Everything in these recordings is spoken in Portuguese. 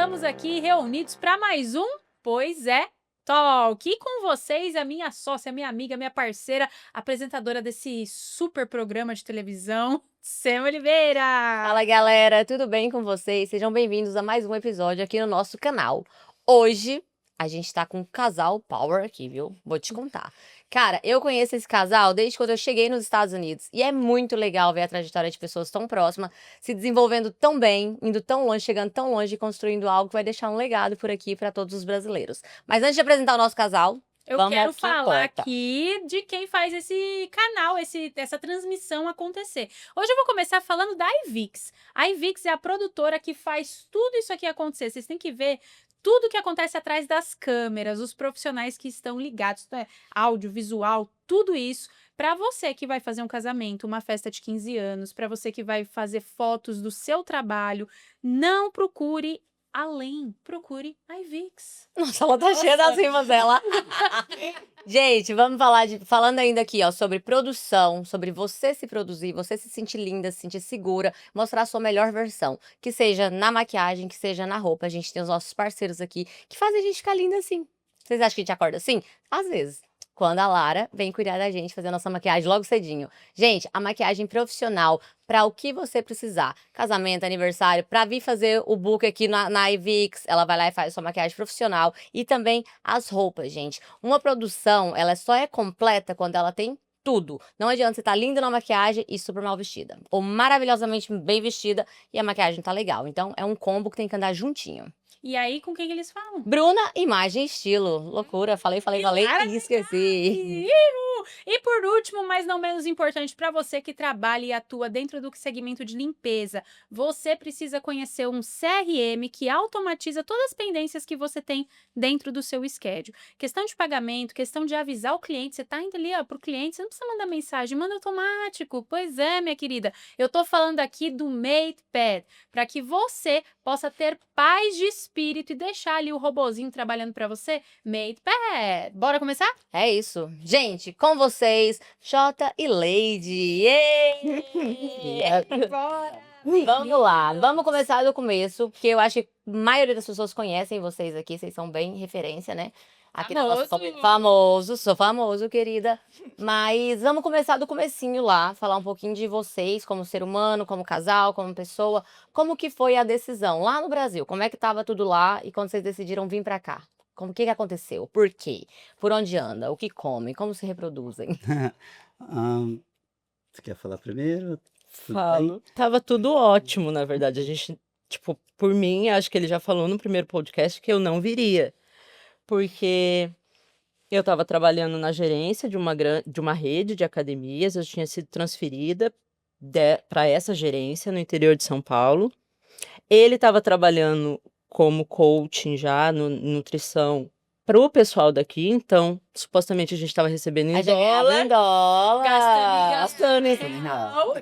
estamos aqui reunidos para mais um Pois é Talk. E com vocês, a minha sócia, minha amiga, minha parceira, apresentadora desse super programa de televisão, Sam Oliveira. Fala galera, tudo bem com vocês? Sejam bem-vindos a mais um episódio aqui no nosso canal. Hoje a gente tá com um casal power aqui, viu? Vou te contar. Cara, eu conheço esse casal desde quando eu cheguei nos Estados Unidos e é muito legal ver a trajetória de pessoas tão próximas, se desenvolvendo tão bem, indo tão longe, chegando tão longe e construindo algo que vai deixar um legado por aqui para todos os brasileiros. Mas antes de apresentar o nosso casal, Eu quero falar aqui de quem faz esse canal, essa transmissão acontecer. Hoje eu vou começar falando da iVix. A iVix é a produtora que faz tudo isso aqui acontecer. Vocês têm que ver tudo que acontece atrás das câmeras, os profissionais que estão ligados, né? Áudio, visual, tudo isso. Para você que vai fazer um casamento, uma festa de 15 anos, para você que vai fazer fotos do seu trabalho, não procure procure a iVix. Nossa, ela tá cheia das rimas dela. Gente, vamos falando ainda aqui, ó, sobre produção, sobre você se produzir, você se sentir linda, se sentir segura, mostrar a sua melhor versão, que seja na maquiagem, que seja na roupa. A gente tem os nossos parceiros aqui que fazem a gente ficar linda assim. Vocês acham que a gente acorda assim? Às vezes. Quando a Lara vem cuidar da gente, fazer a nossa maquiagem logo cedinho. Gente, a maquiagem profissional para o que você precisar. Casamento, aniversário, para vir fazer o book aqui na iVix, ela vai lá e faz a sua maquiagem profissional. E também as roupas, gente. Uma produção, ela só é completa quando ela tem tudo. Não adianta você estar linda na maquiagem e super mal vestida. Ou maravilhosamente bem vestida e a maquiagem tá legal. Então, é um combo que tem que andar juntinho. E aí, com quem eles falam? Bruna, imagem e estilo. Loucura, falei e esqueci. E por último, mas não menos importante, para você que trabalha e atua dentro do segmento de limpeza, você precisa conhecer um CRM que automatiza todas as pendências que você tem dentro do seu schedule. Questão de pagamento, questão de avisar o cliente, você tá indo ali para o cliente, você não precisa mandar mensagem, manda automático. Pois é, minha querida, eu tô falando aqui do MatePad, para que você possa ter paz de espírito e deixar ali o robozinho trabalhando para você. MatePad. Bora começar? É isso. Gente, com vocês, Jota e Lady. Bora! Vamos lá, vamos começar do começo, porque eu acho que a maioria das pessoas conhecem vocês aqui, vocês são bem referência, né? Aqui na nossa família. Sou famoso, querida. Mas vamos começar do comecinho lá, falar um pouquinho de vocês como ser humano, como casal, como pessoa. Como que foi a decisão lá no Brasil? Como é que tava tudo lá e quando vocês decidiram vir pra cá? O que aconteceu? Por quê? Por onde anda? O que comem? Como se reproduzem? Você quer falar primeiro? Falo. Tava tudo ótimo, na verdade. A gente, tipo, por mim, acho que ele já falou no primeiro podcast que eu não viria. Porque eu tava trabalhando na gerência de uma rede de academias, eu tinha sido transferida para essa gerência no interior de São Paulo. Ele estava trabalhando como coaching já, nutrição, para o pessoal daqui, então, supostamente a gente estava recebendo em dólar. Em dólar. Gastando em real.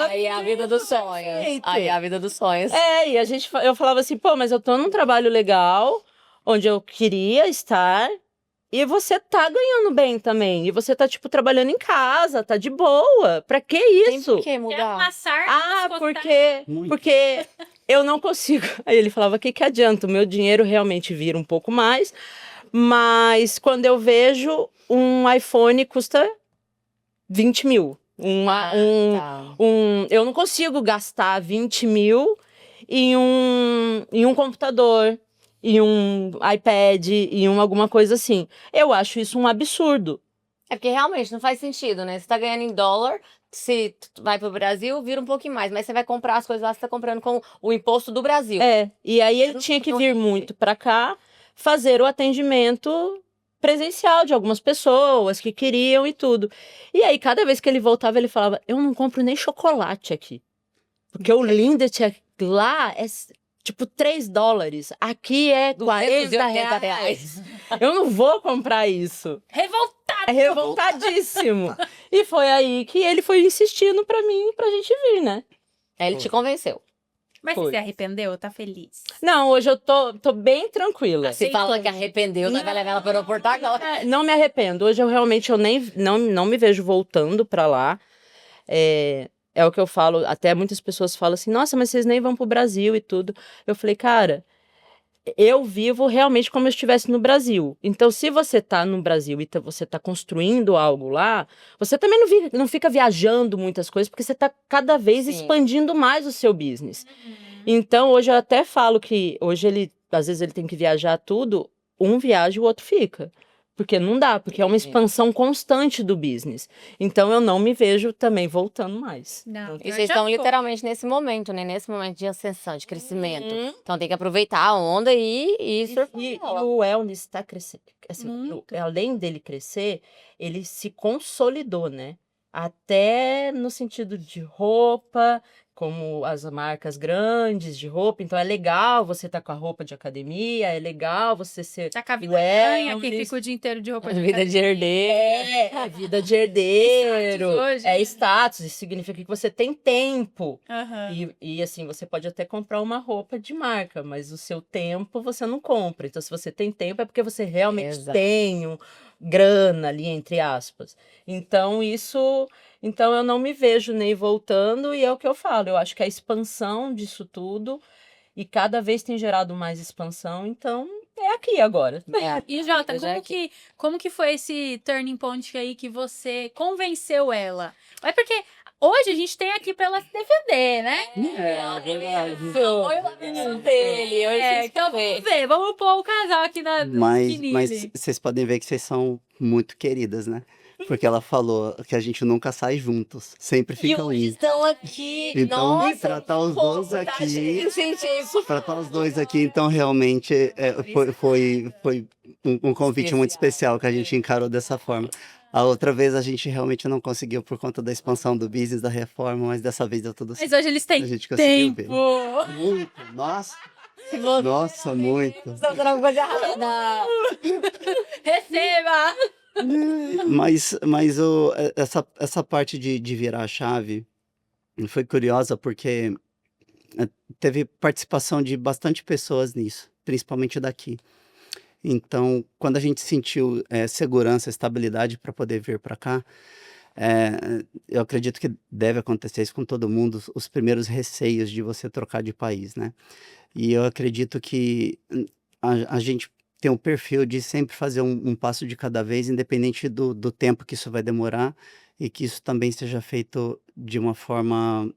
Aí é a vida dos sonhos. Aí é a vida dos sonhos. E eu falava assim, pô, mas eu tô num trabalho legal, onde eu queria estar, e você tá ganhando bem também. E você tá, tipo, trabalhando em casa, tá de boa. Pra que isso? Tem por que mudar? Porque eu não consigo. Aí ele falava, que adianta? O meu dinheiro realmente vira um pouco mais, mas quando eu vejo um iPhone custa 20 mil. Eu não consigo gastar 20 mil em um computador, em um iPad, em alguma coisa assim. Eu acho isso um absurdo. É porque realmente não faz sentido, né? Você tá ganhando em dólar, se vai pro Brasil, vira um pouquinho mais. Mas você vai comprar as coisas lá, você tá comprando com o imposto do Brasil. E aí ele tinha que vir muito pra cá, fazer o atendimento presencial de algumas pessoas que queriam e tudo. E aí, cada vez que ele voltava, ele falava, eu não compro nem chocolate aqui. Porque o Lindt lá é tipo $3. Aqui é 40 reais. Eu não vou comprar isso. Revoltadíssimo. E foi aí que ele foi insistindo pra mim, pra gente vir, né? Aí ele te convenceu. Mas você se arrependeu? Tá feliz? Não, hoje eu tô bem tranquila. Se fala que arrependeu, vai levar ela para o aeroporto agora. Não me arrependo. Hoje eu realmente não me vejo voltando pra lá. É o que eu falo, até muitas pessoas falam assim, nossa, mas vocês nem vão pro Brasil e tudo. Eu falei, cara, eu vivo realmente como eu estivesse no Brasil. Então, se você tá no Brasil e você tá construindo algo lá, você também não fica viajando muitas coisas, porque você tá cada vez Sim. expandindo mais o seu business. Então, hoje eu até falo que hoje às vezes ele tem que viajar tudo, um viaja e o outro fica. Porque não dá, porque é uma Entendi. expansão constante do business. Então, eu não me vejo também voltando mais. Não, E eu vocês já estão tô. literalmente nesse momento, né? Nesse momento de ascensão, de crescimento. Uhum. Então tem que aproveitar a onda e surfar E nela. o wellness está crescendo. Assim, Muito. além dele crescer, ele se consolidou, né? Até no sentido de roupa, como as marcas grandes de roupa. Então é legal você estar com a roupa de academia, é legal você ser Tá com a vida ganha, que wellness. fica o dia inteiro de roupa de Vida de herdeiro. É vida de herdeiro, Status hoje, é né? status, isso significa que você tem tempo. Aham. E assim, você pode até comprar uma roupa de marca, mas o seu tempo você não compra. Então, se você tem tempo, é porque você realmente Exato. tem grana ali, entre aspas. Então, então eu não me vejo nem voltando, e é o que eu falo. Eu acho que a expansão disso tudo, e cada vez tem gerado mais expansão, então é aqui agora. É. E Jota, Eu já aqui. como que foi esse turning point aí que você convenceu ela? É porque hoje a gente tem aqui pra ela se defender, né? Olha o labirinto dele, hoje É, vocês então vão ver. vamos ver, vamos pôr o casal aqui na Mas biquíni. vocês podem ver que vocês são muito queridas, né? Porque ela falou que a gente nunca sai juntos, sempre E fica hoje unidos. estão aqui. Então, Nossa, tratar os fofo, dois tá, aqui, gente? Isso. tratar os dois aqui, então realmente foi um convite muito especial que a gente encarou dessa forma. A outra vez a gente realmente não conseguiu por conta da expansão do business, da reforma, mas dessa vez deu tudo Mas certo. hoje eles têm A gente conseguiu tempo. ver. Muito, nossa, nossa, muito. Estou fazendo alguma coisa errada. Receba! Essa parte de virar a chave foi curiosa porque teve participação de bastante pessoas nisso, principalmente daqui. Então, quando a gente sentiu segurança, estabilidade para poder vir para cá, eu acredito que deve acontecer isso com todo mundo, os primeiros receios de você trocar de país, né? E eu acredito que a gente tem um perfil de sempre fazer um passo de cada vez, independente do tempo que isso vai demorar, e que isso também seja feito de uma forma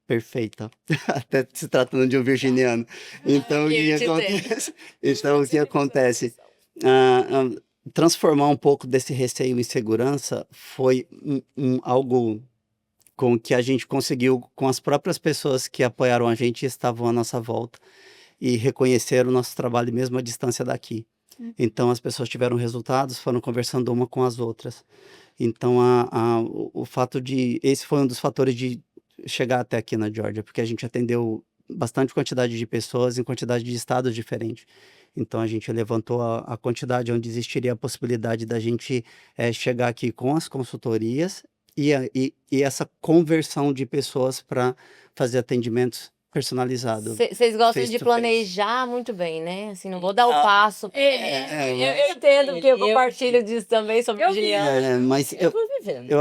perfeita, até se tratando de um virginiano. Então, o que acontece? Então, o que acontece? Ah, transformar um pouco desse receio em segurança foi algo com que a gente conseguiu com as próprias pessoas que apoiaram a gente e estavam à nossa volta e reconheceram o nosso trabalho mesmo à distância daqui. Então as pessoas tiveram resultados, foram conversando uma com as outras. Então o fato esse foi um dos fatores de chegar até aqui na Geórgia, porque a gente atendeu bastante quantidade de pessoas em quantidade de estados diferentes. Então a gente levantou a quantidade onde existiria a possibilidade da gente chegar aqui com as consultorias e essa conversão de pessoas para fazer atendimentos personalizados. Vocês gostam face de to planejar muito bem, né? Assim, não vou dar o passo. Eu entendo, porque eu Eu- compartilho disso também, sou Eu vi. virginiana. Mas Eu tô vivendo. eu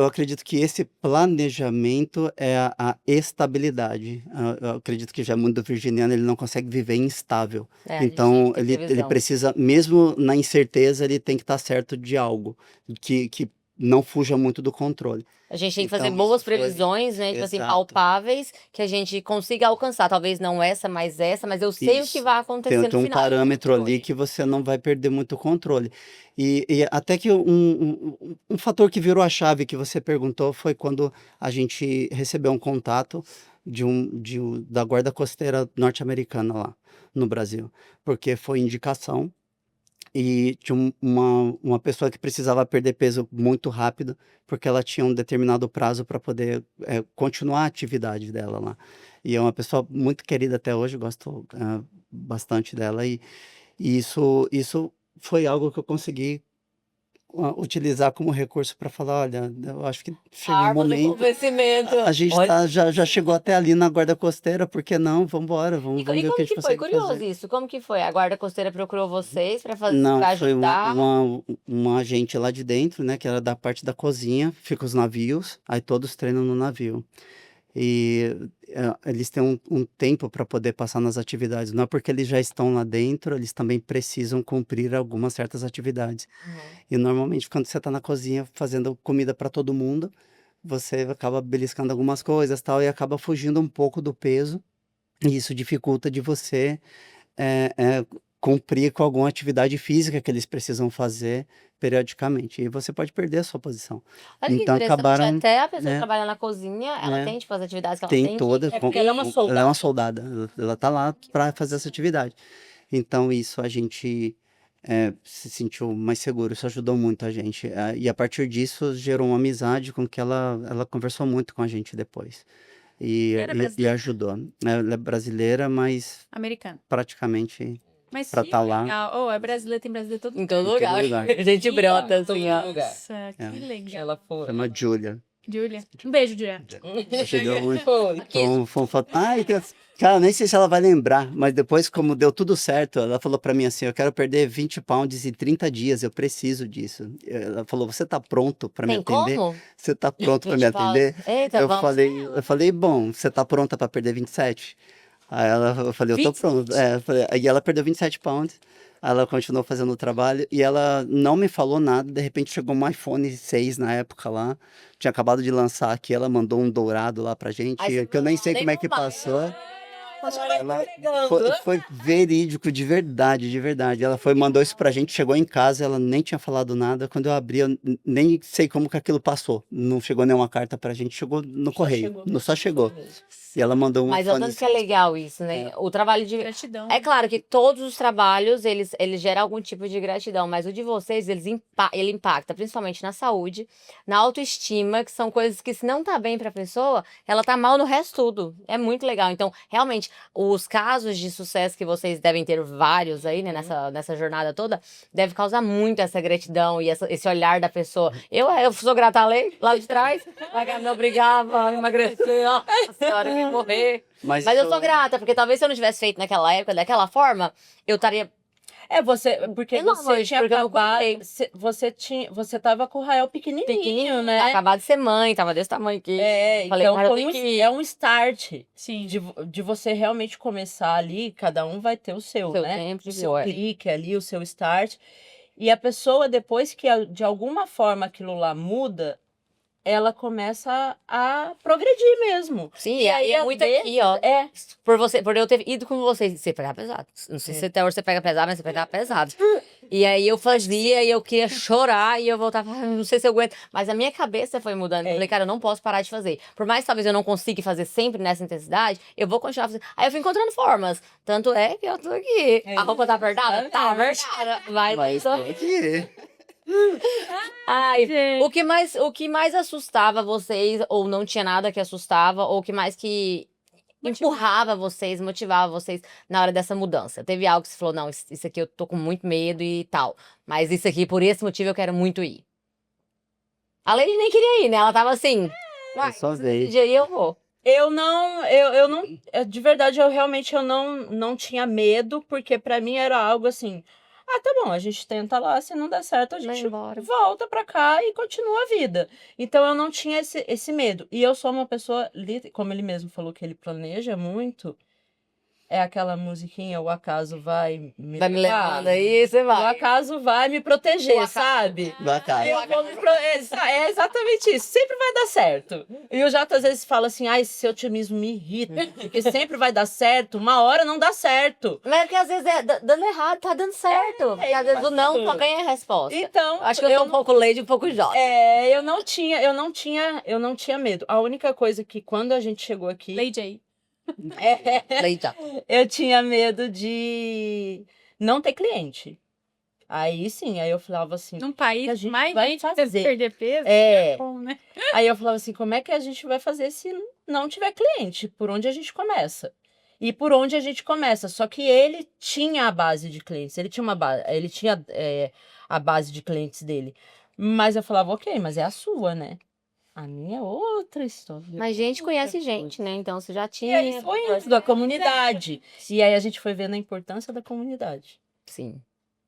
acredito que esse planejamento é a estabilidade. Eu acredito que já é muito virginiano, ele não consegue viver instável. É, a gente Então, tem que ter ele visão. precisa, mesmo na incerteza, ele tem que estar certo de algo que não fuja muito do controle. A gente tem que fazer Então, boas isso foi- previsões, né? Tipo assim, Exato. palpáveis, que a gente consiga alcançar. Talvez não essa, mas eu sei o que Isso. vai acontecer Tem no um final. parâmetro ali que você não vai perder muito o controle. E até que um fator que virou a chave que você perguntou foi quando a gente recebeu um contato da Guarda Costeira norte-americana lá no Brasil, porque foi indicação e tinha uma pessoa que precisava perder peso muito rápido, porque ela tinha um determinado prazo para poder continuar a atividade dela lá. E é uma pessoa muito querida até hoje, gosto bastante dela. E isso foi algo que eu consegui utilizar como recurso para falar, olha, eu acho que chegou um Árvore do momento, convencimento. a gente Olha, já chegou até ali na Guarda Costeira, por que não? Vamos embora, E, vamos e ver o que a como gente que foi? consegue Curioso fazer. isso. Como que foi? A Guarda Costeira procurou vocês para Não, foi ajudar? uma agente lá de dentro, né, que era da parte da cozinha, fica os navios, aí todos treinam no navio. E eles têm um tempo para poder passar nas atividades. Não é porque eles já estão lá dentro, eles também precisam cumprir algumas certas atividades. E normalmente, quando você está na cozinha fazendo comida para todo mundo, você acaba beliscando algumas coisas tal, e acaba fugindo um pouco do peso. E isso dificulta de você é, é, cumprir com alguma atividade física que eles precisam fazer periodicamente. E você pode perder a sua posição. Olha que Então interessante, acabaram, até a pessoa que né? trabalha na cozinha, ela né, tem, tipo, as atividades que ela tem tem toda, que... É porque ela é uma ela é uma soldada. soldada, ela tá lá para fazer essa atividade. Então isso a gente se sentiu mais seguro, isso ajudou muito a gente. E a partir disso gerou uma amizade com que ela conversou muito com a gente depois. E, Era e brasileira? ajudou. Ela é brasileira, mas Americana. praticamente Mas para que estar lá legal. Oh, é brasileira, tem brasileiro todo Em lugar. todo em todo lugar. lugar. A gente brota, Todo assim, ó. lugar. Nossa, que É. legal. Ela foi. Chama Julia. Julia. Um beijo, Julia. Chegou muito. Foi. Ai, cara, nem sei se ela vai lembrar, mas depois, como deu tudo certo, ela falou pra mim assim: eu quero perder 20 pounds em 30 dias, eu preciso disso. Ela falou: você tá pronto pra me Tem atender? como? Você tá pronto pra me Tipo, atender? eita, Eu vamos. falei, bom, você tá pronta pra perder 27? Eu falei, eu tô 27? pronto. Aí ela perdeu 27 pounds. Aí ela continuou fazendo o trabalho e ela não me falou nada. De repente chegou um iPhone 6 na época lá. Tinha acabado de lançar aqui. Ela mandou um dourado lá pra gente, Aí você que eu nem falou, sei nem como é que vou mais. passou. Ela Entregando. foi verídico, de verdade, de verdade. Ela foi, mandou isso pra gente, chegou em casa, ela nem tinha falado nada. Quando eu abri, eu nem sei como que aquilo passou. Não chegou nenhuma carta pra gente, chegou no correio. Só chegou. E ela mandou um Mas olha o iPhone tanto que é 6. legal isso, né? O trabalho de... Gratidão. É claro que todos os trabalhos, eles geram algum tipo de gratidão, mas o de vocês, ele impacta principalmente na saúde, na autoestima, que são coisas que se não tá bem pra pessoa, ela tá mal no resto tudo. É muito legal. Então, realmente, os casos de sucesso que vocês devem ter vários aí, né, nessa jornada toda, deve causar muito essa gratidão e esse olhar da pessoa. Eu sou grata a lei, lá de trás, ela me obrigava a emagrecer, ó, a senhora que morrer. Mas eu sou grata, porque talvez se eu não tivesse feito naquela época, daquela forma, eu estaria... Porque Pelo você amor de tinha Deus, porque eu não acabado, cuidei. você tava com o Rael pequenininho, Pequenininho, né? acabado de ser mãe, tava desse tamanho aqui. Falei, Então cara, eu foi tenho que ir. é um start Sim. de você realmente começar ali, cada um vai ter o seu, Seu né? tempo de O seu glória. clique ali, o seu start. E a pessoa, depois que de alguma forma aquilo lá muda, ela começa a progredir mesmo. Sim, E e aí, aí é às muito vezes, aqui, ó. é. Por eu ter ido com vocês, você pegava pesado. Não sei se até hoje você pega pesado, mas você pegava pesado. Hum. E aí eu fazia e eu queria chorar e eu voltava, não sei se eu aguento. Mas a minha cabeça foi mudando. Eu falei, cara, eu não posso parar de fazer. Por mais que talvez eu não consiga fazer sempre nessa intensidade, eu vou continuar fazendo. Aí eu fui encontrando formas. Tanto é que eu tô aqui. A roupa tá apertada? Tá apertada. Mas Só- tem aqui. Ai, Gente. o que mais assustava vocês, ou não tinha nada que assustava, ou o que mais que empurrava vocês, motivava vocês na hora dessa mudança? Teve algo que você falou, não, isso aqui eu tô com muito medo e tal, mas isso aqui, por esse motivo, eu quero muito ir. A Lady nem queria ir, né? Ela tava assim, vai, só esse veio. dia aí eu vou. Eu não, de verdade, eu não tinha medo, porque pra mim era algo assim, tá bom, a gente tenta lá, se não der certo, a Vai gente embora. volta pra cá e continua a vida. Então eu não tinha esse medo. E eu sou uma pessoa, como ele mesmo falou que ele planeja muito, é aquela musiquinha, o acaso vai me Vai me levar, levando aí, você o vai. acaso vai me proteger, O acaso- sabe? Bacana. Eu vou é exatamente isso, sempre vai dar certo. E o Jato às vezes fala assim, ai, esse seu otimismo me irrita, porque sempre vai dar certo, uma hora não dá certo. Mas é que às vezes é dando errado, tá dando certo. Porque às vezes o não só ganha a resposta. Então, Acho que eu sou um pouco Lady e um pouco Jota. eu não tinha medo. A única coisa que quando a gente chegou aqui, Lady Leita. eu tinha medo de não ter cliente. Aí sim, aí eu falava assim, Num que a país gente mais vai gente fazer? perder peso. Bom, né? Aí eu falava assim, como é que a gente vai fazer se não tiver cliente? Por onde a gente começa? E por onde a gente começa? Só que ele tinha a base de clientes, ele tinha a base de clientes dele. Mas eu falava, ok, mas é a sua, né? A minha é outra história. Mas gente conhece outra gente, né? Então você já E tinha. aí foi isso, da comunidade. E aí a gente foi vendo a importância da comunidade. Sim.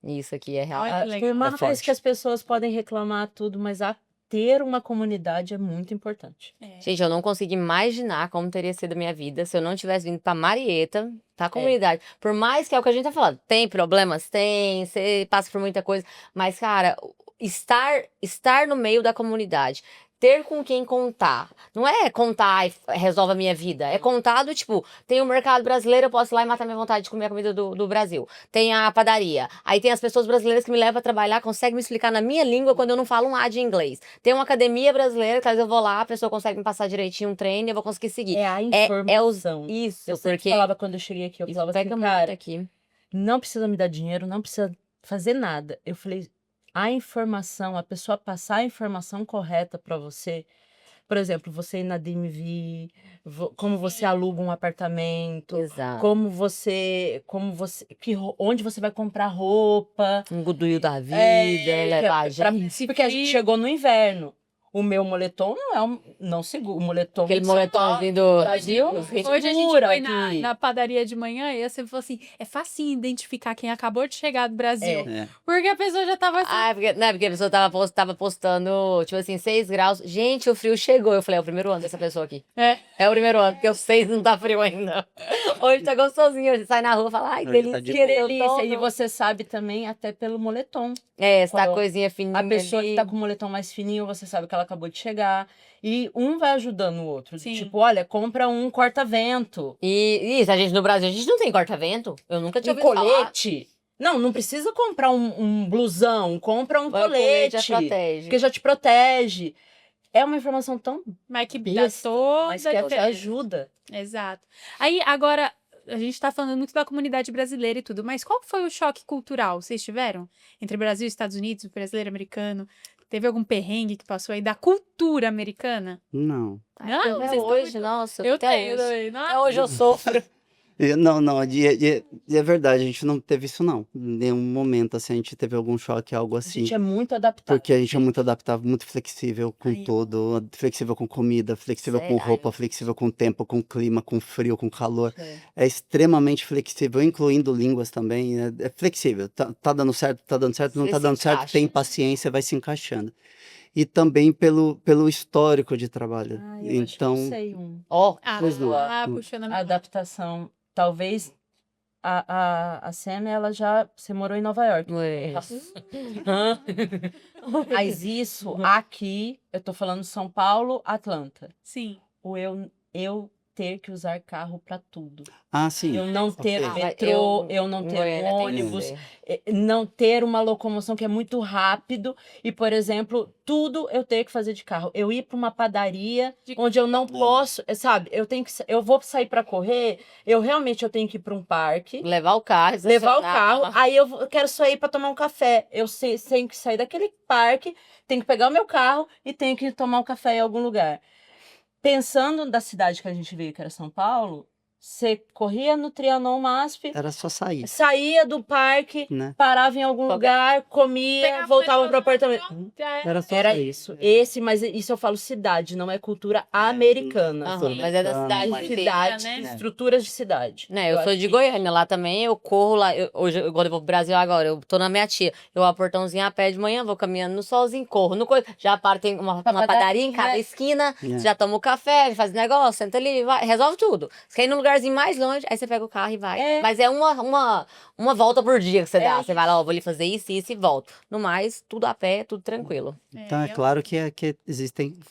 Isso aqui é real. Olha que Foi legal. uma É vez forte. que as pessoas podem reclamar tudo, mas a ter uma comunidade é muito importante. Gente, eu não consigo imaginar como teria sido a minha vida se eu não tivesse vindo pra Marieta, pra comunidade. Por mais que é o que a gente tá falando, tem problemas? Tem, você passa por muita coisa, mas, cara, estar no meio da comunidade, ter com quem contar, não é contar e resolve a minha vida, é contar do tipo, tem o mercado brasileiro, eu posso ir lá e matar minha vontade de comer a comida do Brasil. Tem a padaria, aí tem as pessoas brasileiras que me levam a trabalhar, conseguem me explicar na minha língua quando eu não falo um A de inglês. Tem uma academia brasileira, que às vezes eu vou lá, a pessoa consegue me passar direitinho um treino e eu vou conseguir seguir. É a É os informação. isso, Eu sempre porque falava quando eu cheguei aqui, eu isso falava assim, pega muito cara, aqui. não precisa me dar dinheiro, não precisa fazer nada. Eu falei, a informação, a pessoa passar a informação correta para você. Por exemplo, você ir na DMV, como você aluga um apartamento, Exato. onde você vai comprar roupa. Um goduio da vida, É, levar a pra- gente. porque a gente chegou no inverno. O meu moletom não é não segura. O moletom Aquele de São moletomzinho do Brasil, Hoje a gente segura foi aqui. na padaria de manhã e você falou assim, é facinho identificar quem acabou de chegar do Brasil. É. Porque a pessoa já tava assim, Porque a pessoa tava postando, tipo assim, 6 graus. Gente, o frio chegou. Eu falei, é o primeiro ano dessa pessoa aqui. É o primeiro ano, porque o 6 não tá frio ainda. Hoje tá gostosinho. Você sai na rua e fala, ai, que Hoje delícia. tá de Que delícia. E você sabe também até pelo moletom. É, se tá Qual- coisinha fininha A pessoa ali. que tá com o moletom mais fininho, você sabe que ela acabou de chegar. E um vai ajudando o outro. Sim. Tipo, olha, compra um corta-vento. E isso, a gente no Brasil, a gente não tem corta-vento. Eu nunca tinha Um ouvido falar. colete. Não precisa comprar um blusão. Compra um O colete colete. já protege. Porque já te protege. É uma informação tão mas que dá besta, toda mas a que diferença. ajuda. Exato. Aí, agora, a gente tá falando muito da comunidade brasileira e tudo, mas qual foi o choque cultural? Vocês tiveram? Entre Brasil e Estados Unidos, brasileiro, americano? Teve algum perrengue que passou aí da cultura americana? Não. Não, Até vocês estão hoje, muito- nossa, Eu até tenho hoje. também. Até hoje eu sofro. Não, é verdade, a gente não teve isso não. Em nenhum momento, assim, a gente teve algum choque, algo A assim. gente é muito adaptado. Porque a gente é muito adaptável, muito flexível com Ai, tudo. Flexível com comida, flexível com Sério? roupa, flexível com tempo, com clima, com frio, com calor. É. É extremamente flexível, incluindo línguas também. É flexível. Tá dando certo, não Você tá se dando certo, encaixa. tem paciência, vai se encaixando. E também pelo histórico de trabalho. Ah, eu acho que eu Então, sei um. Ó, Pois não. puxando a A minha... adaptação. Talvez a Sam, ela já. Você morou em Nova York. ué. Mas isso aqui, eu tô falando São Paulo, Atlanta. Sim. Eu ter que usar carro pra tudo. sim. Eu não ter Ok. metrô, eu não ter Goiânia tem que ônibus, ser. não ter uma locomoção que é muito rápido e, por exemplo, tudo eu tenho que fazer de carro. Eu ir para uma padaria De- onde eu não posso, sabe? Eu vou sair para correr, eu tenho que ir para um parque, Levar o carro, levar o estacionar. carro, aí eu quero sair para tomar um café. Tenho que sair daquele parque, tenho que pegar o meu carro e tenho que tomar um café em algum lugar. Pensando da cidade que a gente veio, que era São Paulo, você corria no Trianon MASP, Era só sair, saía do parque, né? parava em algum lugar, comia, Pegava o voltava metrô, pro apartamento. Já era. Era só Era sair. isso. Mas isso eu falo cidade, não é cultura americana. Aham, mas é da cidade Mas- inteira. Cidade, né? estruturas de cidade. Né, eu sou acho de que- Goiânia, lá também eu corro lá, hoje, quando eu vou pro Brasil agora, eu tô na minha tia, eu abro o portãozinho a pé de manhã, vou caminhando no solzinho, corro no coisa, já paro, tem uma padaria em cada esquina, É. você já toma o café, faz negócio, senta ali, vai, resolve tudo. Você quer ir num lugarzinho mais longe, aí você pega o carro e vai. É. Mas é uma volta por dia que você dá, É você vai lá, ó, vou ali fazer isso e volto. No mais, tudo a pé, tudo tranquilo. Então, é claro que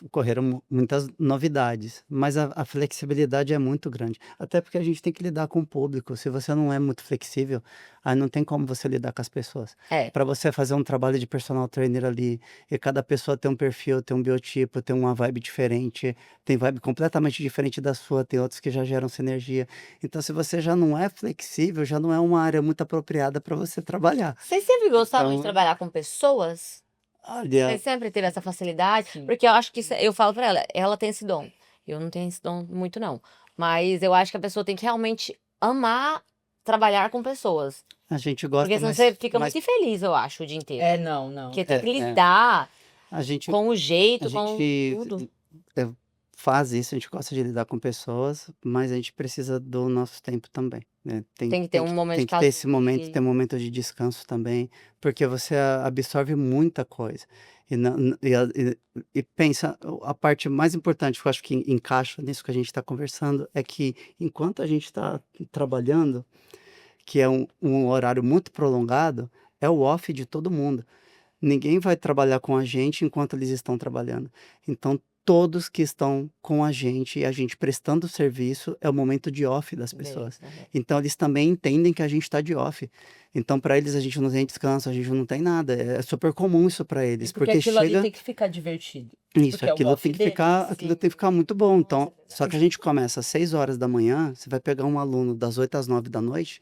ocorreram muitas novidades, mas a flexibilidade é muito grande. Até porque a gente tem que lidar com o público. Se você não é muito flexível, aí não tem como você lidar com as pessoas. É. Para você fazer um trabalho de personal trainer ali, e cada pessoa tem um perfil, tem um biotipo, tem uma vibe diferente, tem vibe completamente diferente da sua, tem outros que já geram sinergia. Então, se você já não é flexível, já não é uma área muito apropriada para você trabalhar. Vocês sempre gostaram de Então- trabalhar com pessoas? Olha, Você sempre teve essa facilidade? Porque eu acho que eu falo pra ela tem esse dom. Eu não tenho esse dom muito, não. Mas eu acho que a pessoa tem que realmente amar trabalhar com pessoas. a gente gosta, Porque senão mas, você fica mas muito infeliz, eu acho, o dia inteiro. Não. Porque tem que É, é. lidar a gente com o jeito, A com gente tudo. faz isso, a gente gosta de lidar com pessoas, mas a gente precisa do nosso tempo também, né? Tem que ter um momento tem de que ter esse casulo momento, e- ter um momento de descanso também, porque você absorve muita coisa. E pensa, a parte mais importante que eu acho que encaixa nisso que a gente está conversando é que enquanto a gente está trabalhando, que é um horário muito prolongado, é o off de todo mundo. Ninguém vai trabalhar com a gente enquanto eles estão trabalhando. Então, todos que estão com a gente e a gente prestando serviço é o momento de off das pessoas. Então, eles também entendem que a gente está de off. Então, para eles, a gente não tem descanso, a gente não tem nada. É super comum isso para eles. Porque aquilo ali tem que ficar divertido. Isso, porque é o aquilo off tem que deles, ficar, sim. aquilo tem que ficar muito bom. Então, só que a gente começa às 6 horas da manhã, você vai pegar um aluno das 8 às 9 da noite,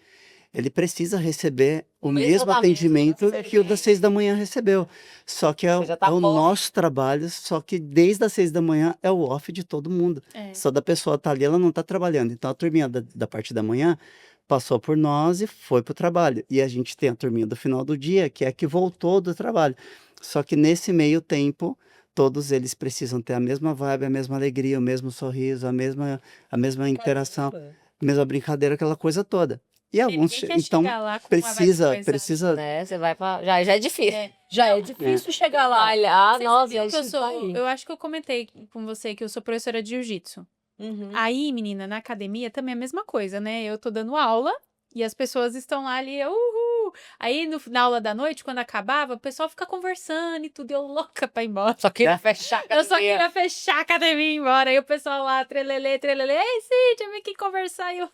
ele precisa receber o mesmo atendimento que o das 6 da manhã recebeu. Só que é Você já tá o bom. nosso trabalho, só que desde as 6 da manhã é o off de todo mundo. É. Só da pessoa tá ali, ela não tá trabalhando. Então a turminha da parte da manhã passou por nós e foi pro trabalho. E a gente tem a turminha do final do dia, que é a que voltou do trabalho. Só que nesse meio tempo, todos eles precisam ter a mesma vibe, a mesma alegria, o mesmo sorriso, a mesma interação, Caramba. a mesma brincadeira, aquela coisa toda. E alguns, Ninguém quer então, chegar lá com uma vibe coisada. precisa, Né? Você vai pra. Já é difícil. É. Já é difícil chegar lá. Olha, Vocês nossa, sabiam que eu isso tá aí. eu acho que eu comentei com você que eu sou professora de jiu-jitsu. Uhum. Aí, menina, na academia também é a mesma coisa, né? Eu tô dando aula e as pessoas estão lá ali, uhul. Aí, na aula da noite, quando acabava, o pessoal fica conversando e tudo, eu louca pra ir embora. Só que fechar a Eu só academia. queria fechar a academia e ir embora. Aí o pessoal lá, trelelê, trelelê. Ei, Cíntia, vem aqui conversar. E eu...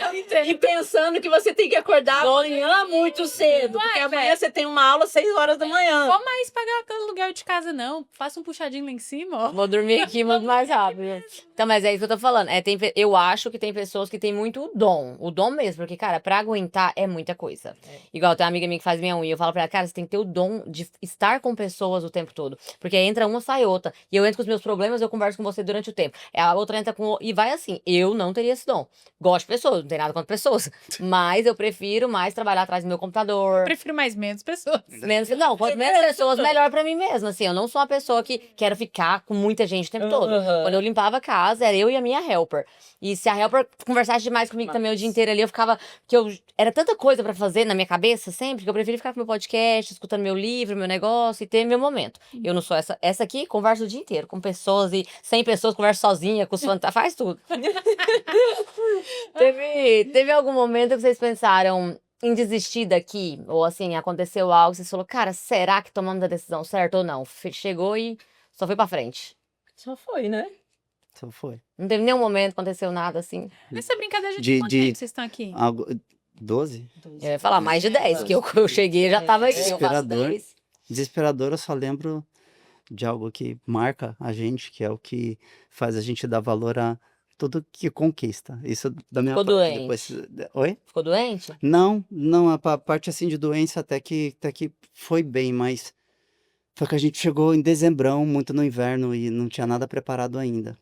eu E entendo. pensando que você tem que acordar amanhã muito cedo. Uai, Porque amanhã velho. você tem uma aula às 6 horas da manhã. Vou mais pagar aquele aluguel de casa, não. Faça um puxadinho lá em cima, ó. Vou dormir aqui muito mais rápido. Então, mas é isso que eu tô falando. Eu acho que tem pessoas que têm muito dom. O dom mesmo. Porque, cara, pra aguentar é muita coisa. Igual tem uma amiga minha que faz minha unha. Eu falo pra ela, cara, você tem que ter o dom de estar com pessoas o tempo todo. Porque entra uma, sai outra. E eu entro com os meus problemas, eu converso com você durante o tempo. A outra entra com... E vai assim. Eu não teria esse dom. Gosto de pessoas, não tenho nada contra pessoas. Mas eu prefiro mais trabalhar atrás do meu computador. Prefiro mais menos pessoas. Não, quanto menos pessoas, melhor pra mim mesma. Assim, eu não sou uma pessoa que quero ficar com muita gente o tempo todo. Aham. Quando eu limpava a casa, era eu e a minha helper. E se a helper conversasse demais comigo também o dia inteiro ali, eu ficava... Era tanta coisa pra fazer na minha cabeça sempre, que eu preferi ficar com meu podcast, escutando meu livro, meu negócio e ter meu momento. Eu não sou essa aqui, converso o dia inteiro com pessoas e 100 pessoas, converso sozinha, com os fantasmas, faz tudo. Teve algum momento que vocês pensaram em desistir daqui? Ou assim, aconteceu algo, vocês falaram, cara, será que tomamos a decisão certa ou não? Chegou e só foi pra frente. Só foi, né? só foi. Não teve nenhum momento, aconteceu nada assim. Nessa brincadeira de De- quanto de- tempo vocês estão aqui? Algo, 12? Eu ia falar mais de 10, que eu cheguei e já tava aqui. Eu faço Desesperador. 10. Desesperador, eu só lembro de algo que marca a gente, que é o que faz a gente dar valor a tudo que conquista. Isso da minha Ficou parte. doente? Depois, oi? Ficou doente? Não, a parte assim de doença até que foi bem, mas foi que a gente chegou em dezembrão, muito no inverno, e não tinha nada preparado ainda.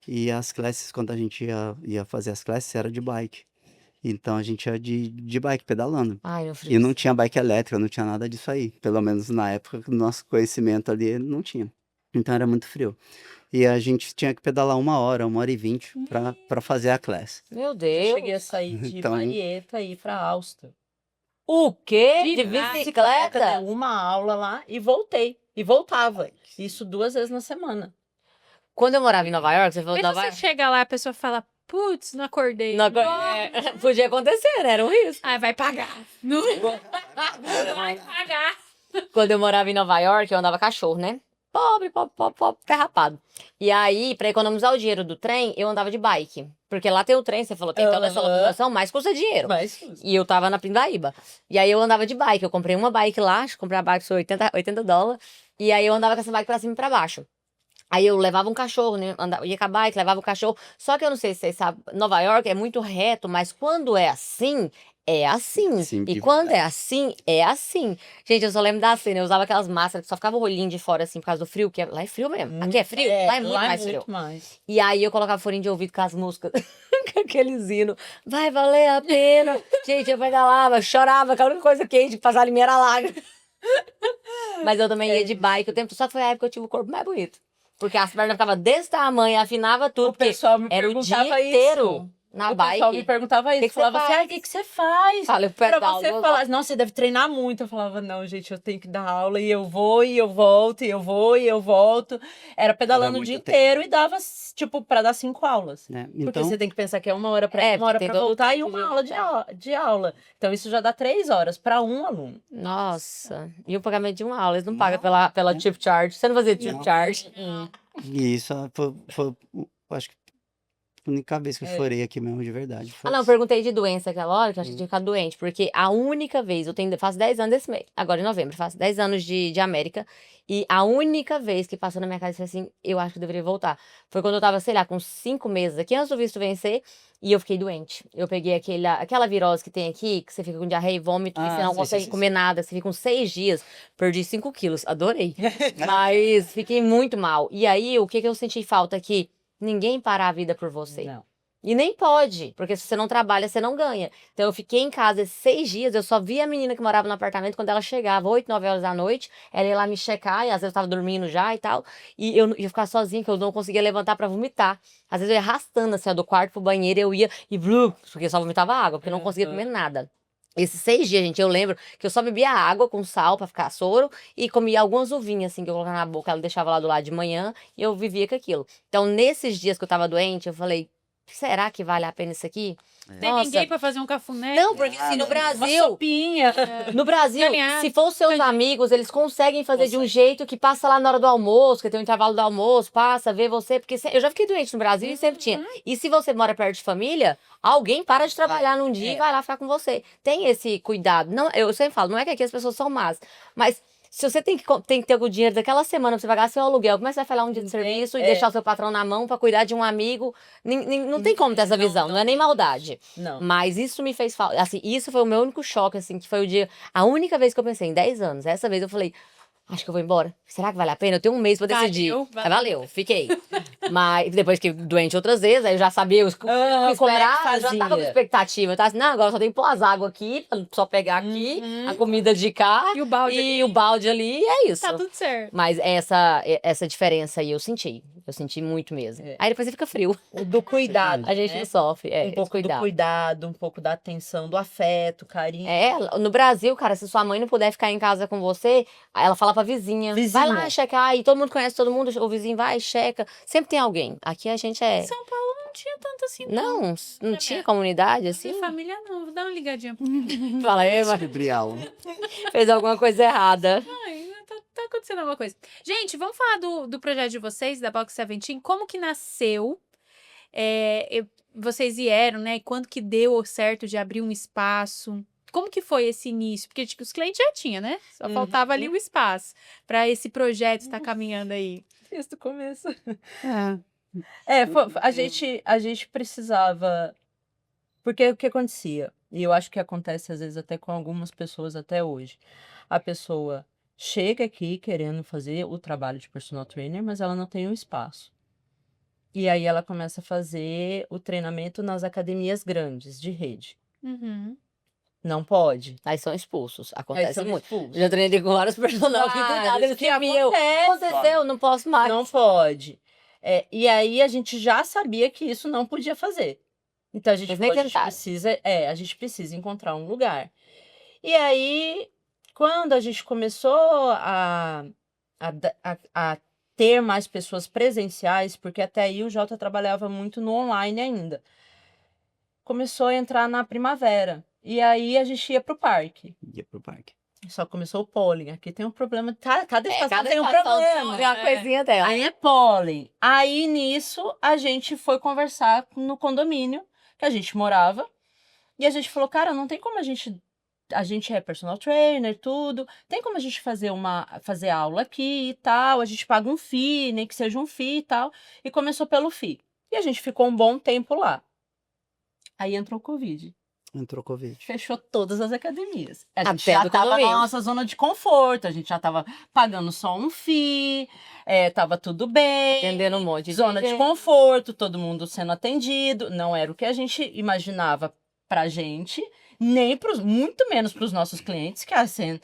E as classes, quando a gente ia fazer as classes, era de bike. Então a gente ia de bike, pedalando. Ai, meu E frio. não tinha bike elétrica, não tinha nada disso aí. Pelo menos na época, o nosso conhecimento ali não tinha. Então era muito frio. E a gente tinha que pedalar 1 hora, 1 hora e 20 para fazer a classe. Meu Eu Deus. cheguei a sair de Então- Marieta e ir pra Alsta. O quê? De De bicicleta? Dei uma aula lá e voltei. E voltava. Isso 2 vezes na semana. Quando eu morava em Nova York, você falou Aí de Nova você York? chega lá e a pessoa fala, putz, não acordei. Podia acontecer, né? Era um risco. Ah, vai pagar. Não vai pagar. Quando eu morava em Nova York, eu andava cachorro, né? Pobre, ferrapado. E aí, pra economizar o dinheiro do trem, eu andava de bike. Porque lá tem o trem, você falou, tem toda essa Aham. locomoção, mas custa dinheiro. Mas E eu tava na Pindaíba. E aí eu andava de bike. Eu comprei uma bike lá, acho que comprei a bike por $80. E aí eu andava com essa bike pra cima e pra baixo. Aí eu levava um cachorro, né? Ia com a bike, levava o cachorro. Só que eu não sei se vocês sabem, Nova York é muito reto, mas quando é assim, é assim. Sim, E de quando é assim, é assim. Gente, eu só lembro da cena, eu usava aquelas máscaras que só ficava o olhinho de fora, assim, por causa do frio, que lá é frio mesmo. Aqui é frio, lá é muito mais frio. mais. E aí eu colocava foninho de ouvido com as músicas, com aqueles hinos. Vai valer a pena. Gente, eu pedalava, chorava, que a única coisa quente que passava em mim era lágrima. Mas eu também ia de bike o tempo, só que foi a época que eu tive o corpo mais bonito. Porque as pernas ficavam desse tamanho, afinava tudo. O pessoal me era o dia perguntava inteiro. isso. na O pessoal me bike. perguntava isso. Que você Falava assim, faz? o que você faz? Fala, eu Pra pedalo. você falar, não, você deve treinar muito. Eu falava, não, gente, eu tenho que dar aula e eu vou e eu volto, e eu vou e eu volto. Era pedalando o muito dia tempo. inteiro e dava, tipo, pra dar 5 aulas. né? Porque Então, você tem que pensar que é 1 hora pra, É, uma hora porque pra tem todo voltar e tempo 1 de- aula de aula. Então isso já dá 3 horas pra um aluno. Nossa. E o pagamento de uma aula. Eles não Não, pagam pela né? tip charge. Você não fazia tip Não. charge? e isso foi, acho que a única vez que eu É. chorei aqui mesmo, de verdade. Ah, Foi não, eu isso. perguntei de doença aquela hora, que eu achei que tinha ficado doente. Porque a única vez, faço 10 anos esse mês, agora em novembro, faço 10 anos de América. E a única vez que passou na minha casa e falei assim, eu acho que eu deveria voltar. Foi quando eu tava, sei lá, com 5 meses aqui, antes do visto vencer, e eu fiquei doente. Eu peguei aquela virose que tem aqui, que você fica com diarreia e vômito, e você Ah, não sim, consegue sim, comer nada, você fica com 6 dias. Perdi 5 quilos, adorei. Mas fiquei muito mal. E aí, o que eu senti falta aqui? Ninguém para a vida por você. Não. E nem pode, porque se você não trabalha, você não ganha. Então eu fiquei em casa esses 6 dias, eu só via a menina que morava no apartamento quando ela chegava, 8, 9 horas da noite, ela ia lá me checar, e às vezes eu tava dormindo já e tal, e eu ia ficar sozinha, que eu não conseguia levantar pra vomitar. Às vezes eu ia arrastando assim, ó, do quarto pro banheiro, eu ia e porque eu só vomitava água, porque eu não conseguia comer nada. Esses 6 dias, gente, eu lembro que eu só bebia água com sal pra ficar soro e comia algumas uvinhas, assim, que eu colocava na boca, ela deixava lá do lado de manhã e eu vivia com aquilo. Então, nesses dias que eu tava doente, eu falei, será que vale a pena isso aqui? Tem ninguém pra fazer um cafuné? Não, porque assim, no Uma Brasil, sopinha. no Brasil, Caminhar. se for os seus amigos, eles conseguem fazer de um jeito que passa lá na hora do almoço, que tem um intervalo do almoço, passa, vê você, porque eu já fiquei doente no Brasil e sempre tinha. E se você mora perto de família, alguém para de trabalhar num dia e vai lá ficar com você. Tem esse cuidado. Não, eu sempre falo, não é que aqui as pessoas são más, mas se você tem que ter o dinheiro daquela semana pra você pagar seu aluguel, como é que você vai falar um dia de serviço e deixar o seu patrão na mão pra cuidar de um amigo? Não tem como ter essa visão, não é nem maldade. Não. Mas isso me fez falta. Assim, isso foi o meu único choque, assim, que foi o dia. A única vez que eu pensei, em 10 anos, essa vez eu falei, acho que eu vou embora. Será que vale a pena? Eu tenho um mês pra decidir. Valeu, fiquei. Mas depois que doente outras vezes, aí eu já sabia o que como é que esperar, eu já tava com fazia? expectativa. Eu tava assim, não, agora só tem que pôr as águas aqui, pra só pegar aqui, a comida de cá E o balde e ali. o balde ali, e é isso. Tá tudo certo. Mas essa diferença aí eu senti. Eu senti muito mesmo. É. Aí depois você fica frio. Do cuidado. A gente né? não sofre. Um pouco do cuidado, um pouco da atenção, do afeto, carinho. No Brasil, cara, se sua mãe não puder ficar em casa com você, aí ela fala pra vizinha. Vai lá checar, e todo mundo conhece todo mundo, o vizinho vai, checa. Sempre tem alguém. Aqui a gente é. Em São Paulo não tinha tanto assim, Não tinha comunidade assim. Minha família não, vou dar uma ligadinha. Fala, Eva, Gabriel. fez alguma coisa errada. Ai, tá acontecendo alguma coisa. Gente, vamos falar do projeto de vocês, da Box 17, como que nasceu, vocês vieram, né, e quando que deu certo de abrir um espaço, como que foi esse início? Porque tipo, os clientes já tinham, né, só faltava ali o espaço para esse projeto estar caminhando aí. Desde o começo. É. A gente precisava. Porque o que acontecia? E eu acho que acontece às vezes até com algumas pessoas até hoje. A pessoa chega aqui querendo fazer o trabalho de personal trainer, mas ela não tem um espaço. E aí ela começa a fazer o treinamento nas academias grandes de rede. Uhum. Não pode. Aí são expulsos. Aí Acontece são muito. expulsos. Já treinei com vários personagens que do nada Vários, eles que sumiam. acontece. Aconteceu, não posso mais. Não pode. E aí a gente já sabia que isso não podia fazer. Então a gente, Mas nem tentaram. a gente precisa encontrar um lugar. E aí, quando a gente começou a ter mais pessoas presenciais, porque até aí o Jota trabalhava muito no online ainda, começou a entrar na primavera. E aí a gente ia pro parque. Ia pro parque. Só começou o pólen. Aqui tem um problema. Cada estação Cada tem um estação problema. tem uma coisinha dela. Aí é pólen. Aí nisso a gente foi conversar no condomínio que a gente morava. E a gente falou, cara, não tem como a gente é personal trainer, tudo. Tem como a gente fazer aula aqui e tal. A gente paga um FII, nem que seja um FII e tal. E começou pelo FII. E a gente ficou um bom tempo lá. Aí entrou o Covid. Entrou Covid. Fechou todas as academias. A gente Até já do tava na condomínio. nossa zona de conforto, a gente já tava pagando só um FII, tava tudo bem. Atendendo um monte de Zona de gente. conforto, todo mundo sendo atendido. Não era o que a gente imaginava pra gente, muito menos pros nossos clientes, que a Sen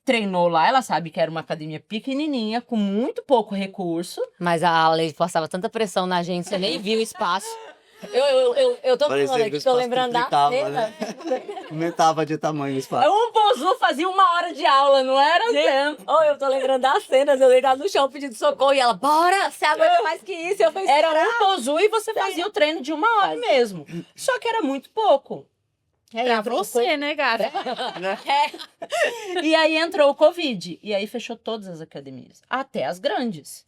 treinou lá, ela sabe que era uma academia pequenininha, com muito pouco recurso. Mas a Lei passava tanta pressão na gente, você nem viu o espaço. Eu tô Parecia falando que o aqui, tô espaço lembrando da triplicava, cena. né? Aumentava de tamanho o espaço. Um Pozu fazia 1 hora de aula, não era? Oh, eu tô lembrando das cenas, eu deitado no chão pedindo socorro e ela, bora, você aguenta mais que isso. Eu falei, Era um Pozu e você fazia o treino de 1 hora mesmo. Só que era muito pouco. Pra você, né, gata? E aí entrou o Covid. E aí fechou todas as academias. Até as grandes.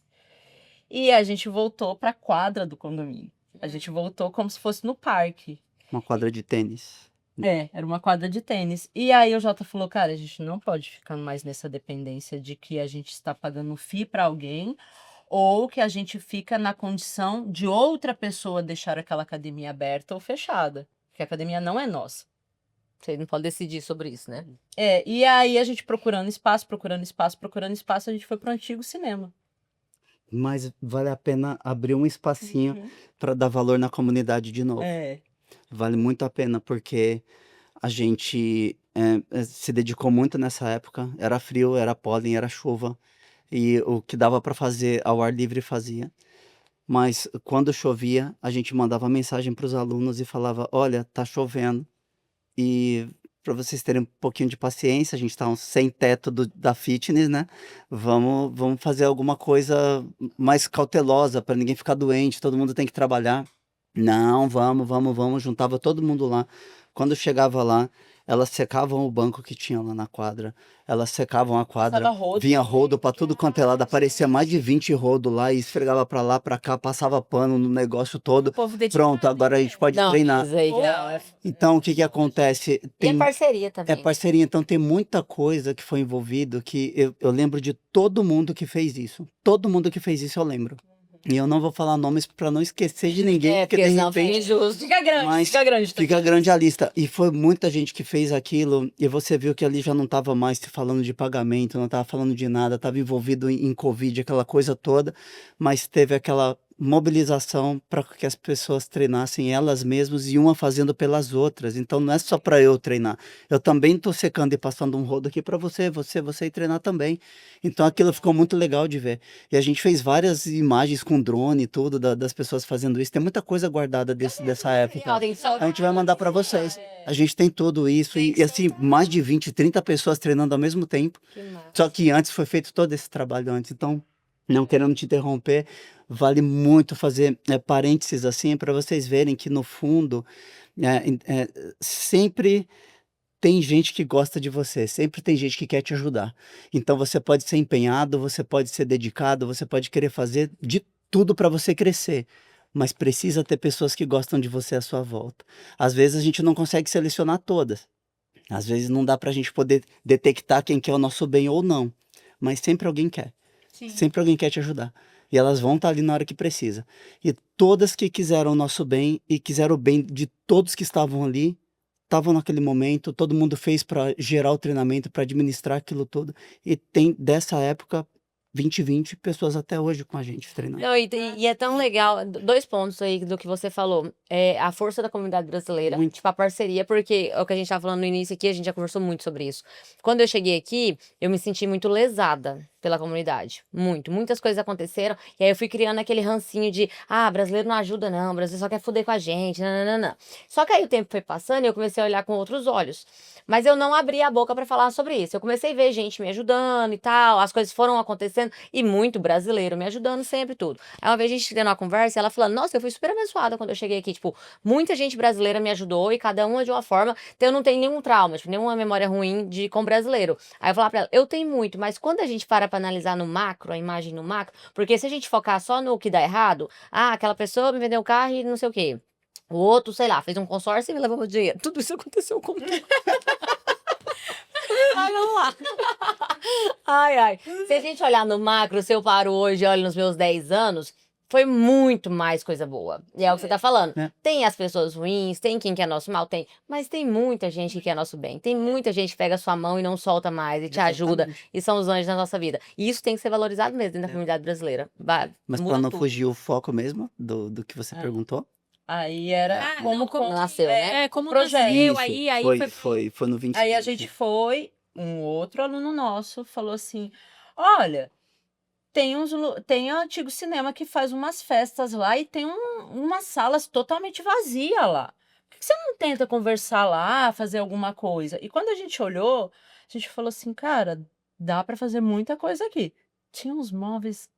E a gente voltou pra quadra do condomínio. A gente voltou como se fosse no parque. Uma quadra de tênis. Era uma quadra de tênis. E aí o Jota falou, cara, a gente não pode ficar mais nessa dependência de que a gente está pagando FII pra alguém ou que a gente fica na condição de outra pessoa deixar aquela academia aberta ou fechada. Porque a academia não é nossa. Você não pode decidir sobre isso, né? E aí a gente procurando espaço, a gente foi pro antigo cinema. Mas vale a pena abrir um espacinho para dar valor na comunidade de novo. Vale muito a pena, porque a gente se dedicou muito nessa época. Era frio, era pólen, era chuva. E o que dava para fazer ao ar livre fazia. Mas quando chovia, a gente mandava mensagem para os alunos e falava: olha, tá chovendo. E para vocês terem um pouquinho de paciência, a gente tá sem teto da fitness, né? Vamos fazer alguma coisa mais cautelosa para ninguém ficar doente, todo mundo tem que trabalhar. Não, vamos, juntava todo mundo lá. Quando chegava lá, elas secavam o banco que tinha lá na quadra, elas secavam a quadra, Passava rodo. vinha rodo para tudo quanto é lado, aparecia mais de 20 rodo lá e esfregava para lá, para cá, passava pano no negócio todo. O povo dedicado, Pronto, agora a gente pode Não, treinar. isso aí, Pô. não, Então, o que que acontece? E é parceria também. É parceria, então tem muita coisa que foi envolvido que eu lembro de todo mundo que fez isso. Todo mundo que fez isso eu lembro. E eu não vou falar nomes para não esquecer de ninguém, porque de senão fica repente injusto. Fica grande, Mas fica grande. fica grande a lista. E foi muita gente que fez aquilo, e você viu que ali já não estava mais se falando de pagamento, não estava falando de nada, estava envolvido em Covid, aquela coisa toda, mas teve aquela mobilização para que as pessoas treinassem elas mesmas e uma fazendo pelas outras. Então não é só para eu treinar. Eu também estou secando e passando um rodo aqui para você ir treinar também. Então aquilo ficou muito legal de ver. E a gente fez várias imagens com drone e tudo das pessoas fazendo isso. Tem muita coisa guardada dessa época. A gente vai mandar para vocês. A gente tem tudo isso e assim, mais de 20, 30 pessoas treinando ao mesmo tempo. Só que antes foi feito todo esse trabalho antes. Então, não querendo te interromper, vale muito fazer parênteses assim para vocês verem que no fundo sempre tem gente que gosta de você, sempre tem gente que quer te ajudar. Então você pode ser empenhado, você pode ser dedicado, você pode querer fazer de tudo para você crescer. Mas precisa ter pessoas que gostam de você à sua volta. Às vezes a gente não consegue selecionar todas. Às vezes não dá para a gente poder detectar quem quer o nosso bem ou não. Mas sempre alguém quer. Sim. Sempre alguém quer te ajudar. E elas vão estar ali na hora que precisa. E todas que quiseram o nosso bem e quiseram o bem de todos que estavam ali, estavam naquele momento, todo mundo fez para gerar o treinamento, para administrar aquilo tudo. E tem dessa época 20 pessoas até hoje com a gente treinando. Não, e é tão legal, 2 pontos aí do que você falou, a força da comunidade brasileira, Muito. tipo a parceria, porque é o que a gente tava falando no início aqui, a gente já conversou muito sobre isso. Quando eu cheguei aqui, eu me senti muito lesada pela comunidade, muitas coisas aconteceram, e aí eu fui criando aquele rancinho de, brasileiro não ajuda não, brasileiro só quer fuder com a gente, não. Só que aí o tempo foi passando e eu comecei a olhar com outros olhos, mas eu não abri a boca pra falar sobre isso, eu comecei a ver gente me ajudando e tal, as coisas foram acontecendo, e muito brasileiro me ajudando sempre, tudo. Aí uma vez a gente tendo uma conversa, ela falando, nossa, eu fui super abençoada quando eu cheguei aqui, tipo, muita gente brasileira me ajudou, e cada uma de uma forma, então eu não tenho nenhum trauma, tipo, nenhuma memória ruim com brasileiro. Aí eu falava pra ela, eu tenho muito, mas quando a gente para analisar no macro, a imagem no macro, porque se a gente focar só no que dá errado, aquela pessoa me vendeu o carro e não sei o quê, o outro, sei lá, fez um consórcio e me levou meu dinheiro, tudo isso aconteceu comigo. Ai, vamos lá. Ai. Se a gente olhar no macro, se eu paro hoje e olho nos meus 10 anos, foi muito mais coisa boa. E é o que você tá falando. Tem as pessoas ruins, tem quem quer nosso mal, tem. Mas tem muita gente que quer nosso bem. Tem muita gente que pega a sua mão e não solta mais e te ajuda. E são os anjos da nossa vida. E isso tem que ser valorizado mesmo dentro da comunidade brasileira. Mas Muda para não tudo. fugir o foco mesmo do que você perguntou, Aí era como nasceu, né? Como projeto. nasceu, isso, aí foi no 20. Aí a gente foi, um outro aluno nosso falou assim, olha, tem Antigo Cinema que faz umas festas lá e tem umas salas totalmente vazias lá. Por que você não tenta conversar lá, fazer alguma coisa? E quando a gente olhou, a gente falou assim, cara, dá pra fazer muita coisa aqui. Tinha uns móveis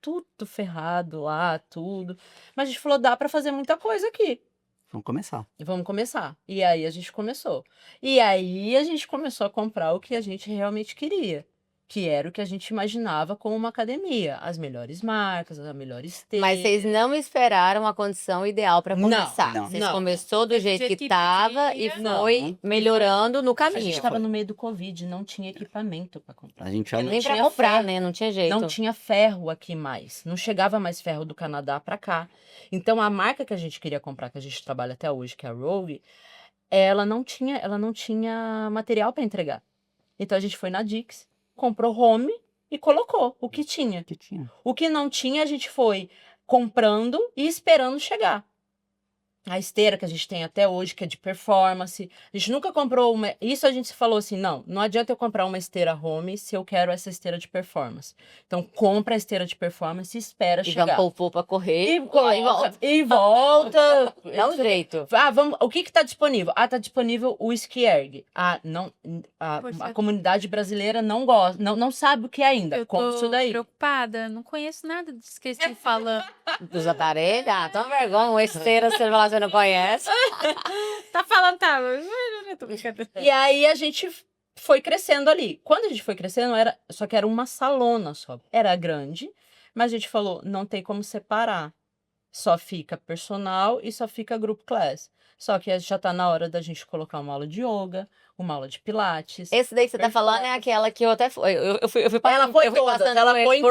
tudo ferrado lá, tudo. Mas a gente falou, dá pra fazer muita coisa aqui. Vamos começar. E vamos começar. E aí a gente começou. E aí a gente começou a comprar o que a gente realmente queria, que era o que a gente imaginava como uma academia. As melhores marcas, a melhor esteira. Mas vocês não esperaram a condição ideal para Não, começar. não. Vocês Não. começou do jeito que estava e podia. Não. foi melhorando no A gente caminho. estava no meio do Covid, não tinha equipamento para comprar. A gente já Nem para tinha comprar, ferro. né? Não tinha jeito. Não tinha ferro aqui mais. Não chegava mais ferro do Canadá para cá. Então a marca que a gente queria comprar, que a gente trabalha até hoje, que é a Rogue, ela não tinha material para entregar. Então a gente foi na Dix, comprou home e colocou o que tinha. que tinha. O que não tinha, a gente foi comprando e esperando chegar. A esteira que a gente tem até hoje, que é de performance. A gente nunca comprou uma. Isso a gente falou assim: não adianta eu comprar uma esteira home se eu quero essa esteira de performance. Então, compra a esteira de performance e espera E chegar. vamos pôr pra correr. E volta. E volta. Dá um jeito. Vamos, o que está disponível? Tá disponível o Ski Erg. Poxa. A comunidade brasileira não gosta, não sabe o que é ainda. Eu Compra tô isso daí. preocupada, não conheço nada disso que eles estão falando. Dos aparelhos. Ah, tão vergonha. Uma esteira, você vai lá, você não conhece. Tá falando, tá. Eu tô brincando. E aí a gente foi crescendo ali. Quando a gente foi crescendo, só que era uma salona só. Era grande, mas a gente falou, não tem como separar. Só fica personal e só fica grupo class. Só que já tá na hora da gente colocar uma aula de yoga, uma aula de pilates. Esse daí que você tá falando é aquela que eu até fui. Eu fui Ela foi eu fui todas, passando ela foi em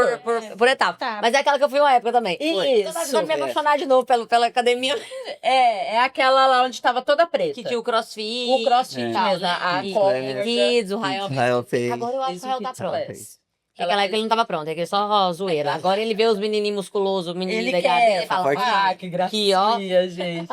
por etapa. Tá. Mas é aquela que eu fui uma época também. Isso. Toda vez eu me apaixonar de novo pela academia. É aquela lá onde tava toda preta. Que tinha o crossfit. O crossfit É. mesmo, a E- corda. Kids, o Rael. Israel fez. Agora eu acho que o Rael tá Kids pronto. Class. Naquela época ele não tava pronto, é que ele só zoeira. Agora ele vê os menininhos musculosos, o menino Ele da idade quer. dele e fala, Forte. Que gracinha, Aqui, ó. gente.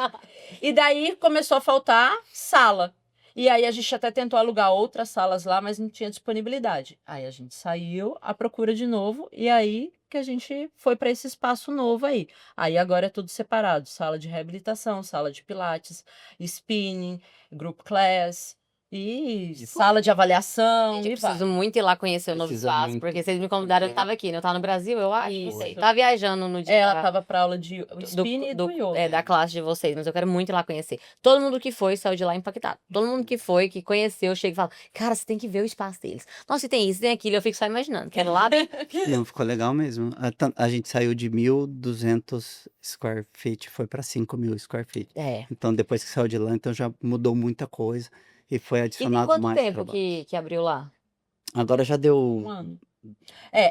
E daí começou a faltar sala. E aí a gente até tentou alugar outras salas lá, mas não tinha disponibilidade. Aí a gente saiu à procura de novo e aí que a gente foi para esse espaço novo aí. Aí agora é tudo separado, sala de reabilitação, sala de pilates, spinning, group class e sala de avaliação. gente, eu E vai. preciso muito ir lá conhecer o novo Precisa espaço, muito. porque vocês me convidaram, eu tava aqui, né? Eu tava no Brasil, eu acho, não sei. Isso. Tava viajando no dia Ela tava para aula de do, spinning e do yoga. da classe de vocês, mas eu quero muito ir lá conhecer. Todo mundo que foi saiu de lá impactado. Todo mundo que foi, que conheceu, chega e fala, cara, você tem que ver o espaço deles. Nossa, tem isso, tem aquilo, eu fico só imaginando. Quero lá. Não, ficou legal mesmo. A gente saiu de 1.200 square feet, foi para 5.000 square feet. É. Então, depois que saiu de lá, então já mudou muita coisa e foi E tem adicionado quanto mais tempo trabalho. que abriu lá? Agora já deu. Um ano.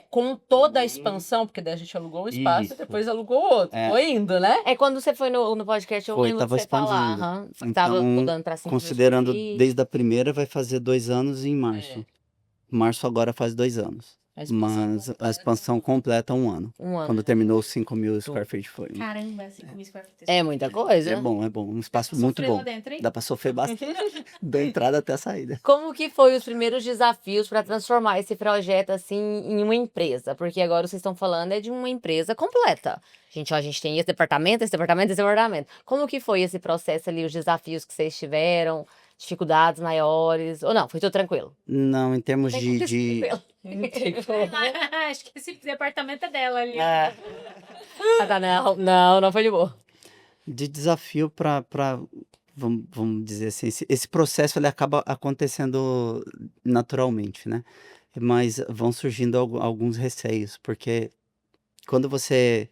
Com toda a expansão, porque daí a gente alugou um espaço Isso. e depois alugou outro. É. Foi indo, né? É quando você foi no podcast, eu Foi, lembro tava de você falar. expandindo. aham, que tava Então, mudando pra 5 Considerando desde a primeira, vai fazer 2 anos em março. Março agora faz 2 anos. A expansão Mas a expansão completa 1 ano. um ano. Quando terminou os 5.000 square feet foi. Caramba, 5.000 square feet. É muita coisa. É bom, é bom. Um espaço muito Sofreu lá bom. dentro, hein? Dá pra sofrer bastante. Da entrada até a saída. Como que foi os primeiros desafios para transformar esse projeto assim em uma empresa? Porque agora vocês estão falando é de uma empresa completa. Gente, ó, a gente tem esse departamento, esse departamento, esse departamento. Como que foi esse processo ali, os desafios que vocês tiveram? Dificuldades maiores? Ou não, foi tudo tranquilo? Não, em termos de. Não tem como. Acho que esse departamento é dela ali. É. Ah, tá, não foi de boa. De desafio para vamos dizer assim, esse processo ele acaba acontecendo naturalmente, né? Mas vão surgindo alguns receios, porque quando você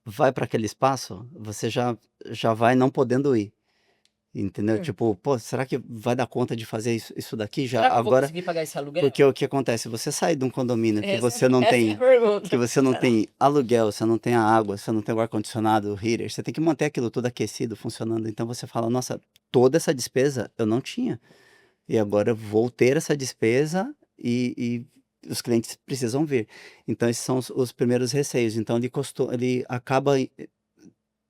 vai para aquele espaço, você já vai não podendo ir, entendeu? Tipo, pô, será que vai dar conta de fazer isso daqui já Será que eu vou agora? conseguir pagar esse aluguel? Porque o que acontece? Você sai de um condomínio que Essa- você não essa tem é a pergunta. que você não tem aluguel, você não tem a água, você não tem o ar-condicionado, o heater, você tem que manter aquilo tudo aquecido, funcionando. Então você fala, nossa, toda essa despesa eu não tinha. E agora eu vou ter essa despesa e os clientes precisam ver. Então esses são os primeiros receios. Então ele acaba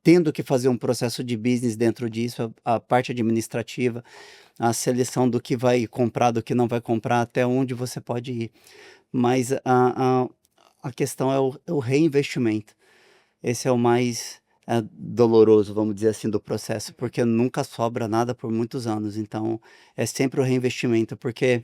tendo que fazer um processo de business dentro disso, a parte administrativa, a seleção do que vai comprar, do que não vai comprar, até onde você pode ir. Mas a questão é o reinvestimento. Esse é o mais doloroso, vamos dizer assim, do processo, porque nunca sobra nada por muitos anos. Então, é sempre o reinvestimento, porque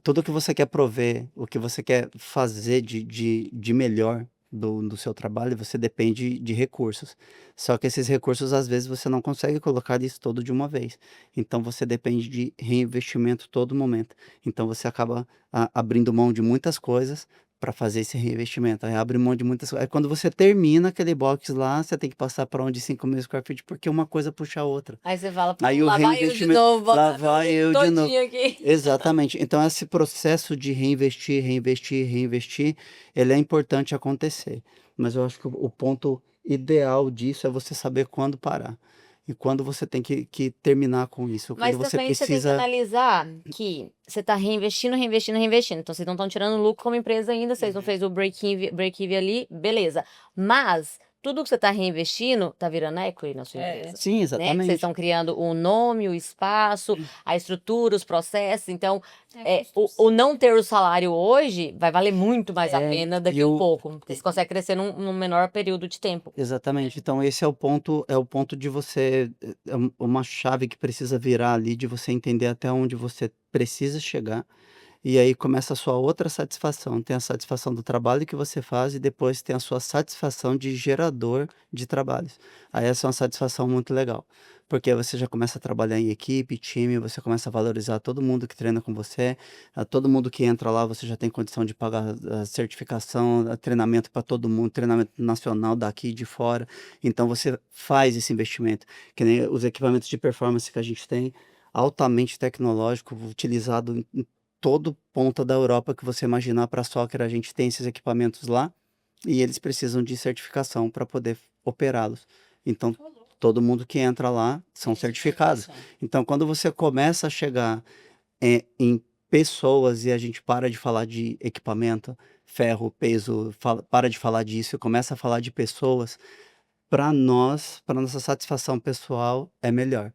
tudo que você quer prover, o que você quer fazer de melhor do seu trabalho, você depende de recursos. Só que esses recursos, às vezes, você não consegue colocar isso todo de uma vez. Então, você depende de reinvestimento todo momento. Então, você acaba abrindo mão de muitas coisas para fazer esse reinvestimento. Aí abre mão de muitas coisas. Aí, quando você termina aquele box lá, você tem que passar para onde 5.000 square feet, porque uma coisa puxa a outra. Aí você fala, Aí o lá vai eu de reinvestimento, novo, lá botar vai eu de novo. todinho aqui. Exatamente. Então, esse processo de reinvestir, reinvestir, reinvestir, ele é importante acontecer. Mas eu acho que o ponto ideal disso é você saber quando parar. E quando você tem que terminar com isso. Quando Mas você também você tem que precisa. analisar que você está reinvestindo, reinvestindo, reinvestindo. Então, vocês não estão tirando lucro como empresa ainda, vocês não fez o break-even ali, beleza. Mas tudo que você está reinvestindo está virando equity na sua empresa. Sim, Né? Que vocês exatamente. estão criando o nome, o espaço, a estrutura, os processos. Então, o não ter o salário hoje vai valer muito mais a pena daqui a pouco. Porque você consegue crescer num menor período de tempo. Exatamente. Então, esse é o ponto de você. Uma chave que precisa virar ali, de você entender até onde você precisa chegar. E aí começa a sua outra satisfação. Tem a satisfação do trabalho que você faz e depois tem a sua satisfação de gerador de trabalhos. Aí essa é uma satisfação muito legal. Porque aí você já começa a trabalhar em equipe, time, você começa a valorizar todo mundo que treina com você, todo mundo que entra lá, você já tem condição de pagar a certificação, treinamento para todo mundo, treinamento nacional daqui e de fora. Então você faz esse investimento, que nem os equipamentos de performance que a gente tem, altamente tecnológico, utilizado em todo ponta da Europa que você imaginar para soccer, a gente tem esses equipamentos lá e eles precisam de certificação para poder operá-los. Então, todo mundo que entra lá são certificados. Então, quando você começa a chegar em pessoas e a gente para de falar de equipamento, ferro, peso, para de falar disso e começa a falar de pessoas, para nós, para nossa satisfação pessoal, é melhor.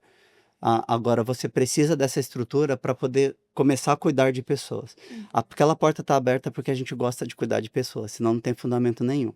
Agora, você precisa dessa estrutura para poder começar a cuidar de pessoas. Aquela porta está aberta porque a gente gosta de cuidar de pessoas, senão não tem fundamento nenhum.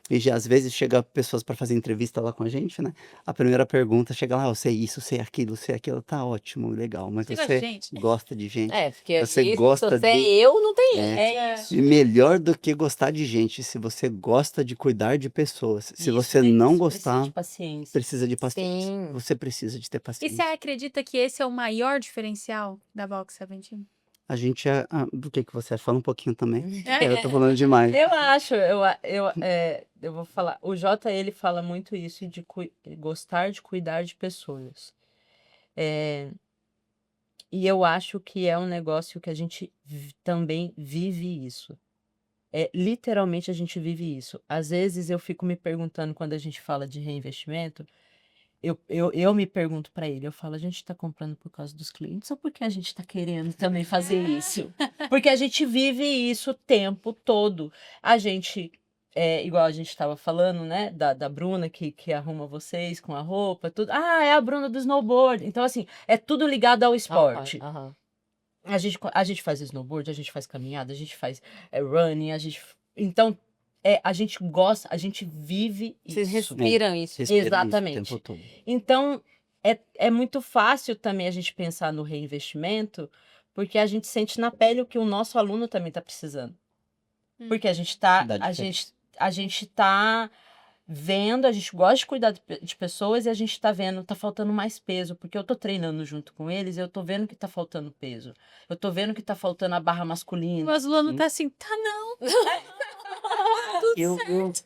E já às vezes chega pessoas para fazer entrevista lá com a gente, né? A primeira pergunta chega lá, eu sei isso, sei aquilo, tá ótimo, legal, mas Você gosta você de gente? gosta de gente? Porque Você isso, se gosta você é de... eu, não tem É. jeito. E melhor do que gostar de gente, se você gosta de cuidar de pessoas. Se você não Precisa gostar, de paciência. precisa de paciência. Sim. Você precisa de ter E paciência. você acredita que esse é o maior diferencial da Box 17? A gente é. Do que você acha? Fala um pouquinho também. É. Eu tô falando demais. Eu acho, eu vou falar. O Jota, ele fala muito isso de gostar de cuidar de pessoas. E eu acho que é um negócio que a gente também vive isso. Literalmente a gente vive isso. Às vezes eu fico me perguntando, quando a gente fala de reinvestimento, eu me pergunto para ele, eu falo, a gente está comprando por causa dos clientes ou porque a gente está querendo também fazer isso? Porque a gente vive isso o tempo todo. A gente, igual a gente estava falando, né, da Bruna que arruma vocês com a roupa, tudo. Ah, é a Bruna do snowboard. Então, assim, é tudo ligado ao esporte. Aham. A gente faz snowboard, a gente faz caminhada, a gente faz running, então a gente gosta, a gente vive Vocês isso. respiram isso. Respira isso o Exatamente. tempo todo. Então é muito fácil também a gente pensar no reinvestimento, porque a gente sente na pele o que o nosso aluno também está precisando. Porque a gente tá, Dá a diferença. gente tá vendo, a gente gosta de cuidar de pessoas e a gente tá vendo, tá faltando mais peso, porque eu tô treinando junto com eles, eu tô vendo que tá faltando peso. Eu tô vendo que tá faltando a barra O masculina. aluno tá assim, tá não. Eu,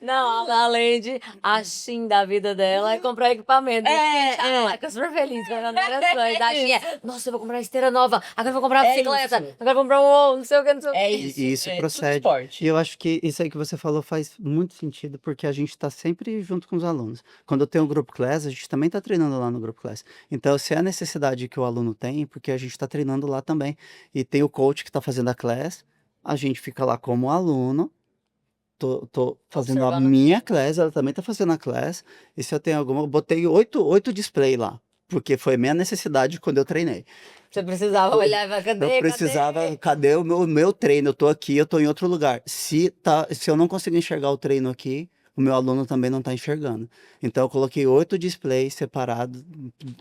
Não, além de assim da vida dela, é comprar equipamento. Ela fica super feliz, fazendo orações. Nossa, eu vou comprar uma esteira nova, agora eu vou comprar uma bicicleta, isso. agora eu vou comprar um não sei o que, não sei o que. É E isso. isso é tudo procede. esporte. E eu acho que isso aí que você falou faz muito sentido, porque a gente está sempre junto com os alunos. Quando eu tenho o grupo class, a gente também está treinando lá no grupo class. Então, se é a necessidade que o aluno tem, porque a gente está treinando lá também. E tem o coach que está fazendo a class, a gente fica lá como aluno, tô fazendo a Observando. minha classe, ela também tá fazendo a classe. E se eu tenho alguma, eu botei oito display lá, porque foi minha necessidade quando eu treinei. Você precisava olhar e falar, Eu cadê? precisava, cadê o meu treino? Eu tô aqui, eu tô em outro lugar. Se eu não consigo enxergar o treino aqui, o meu aluno também não está enxergando. Então eu coloquei 8 displays separados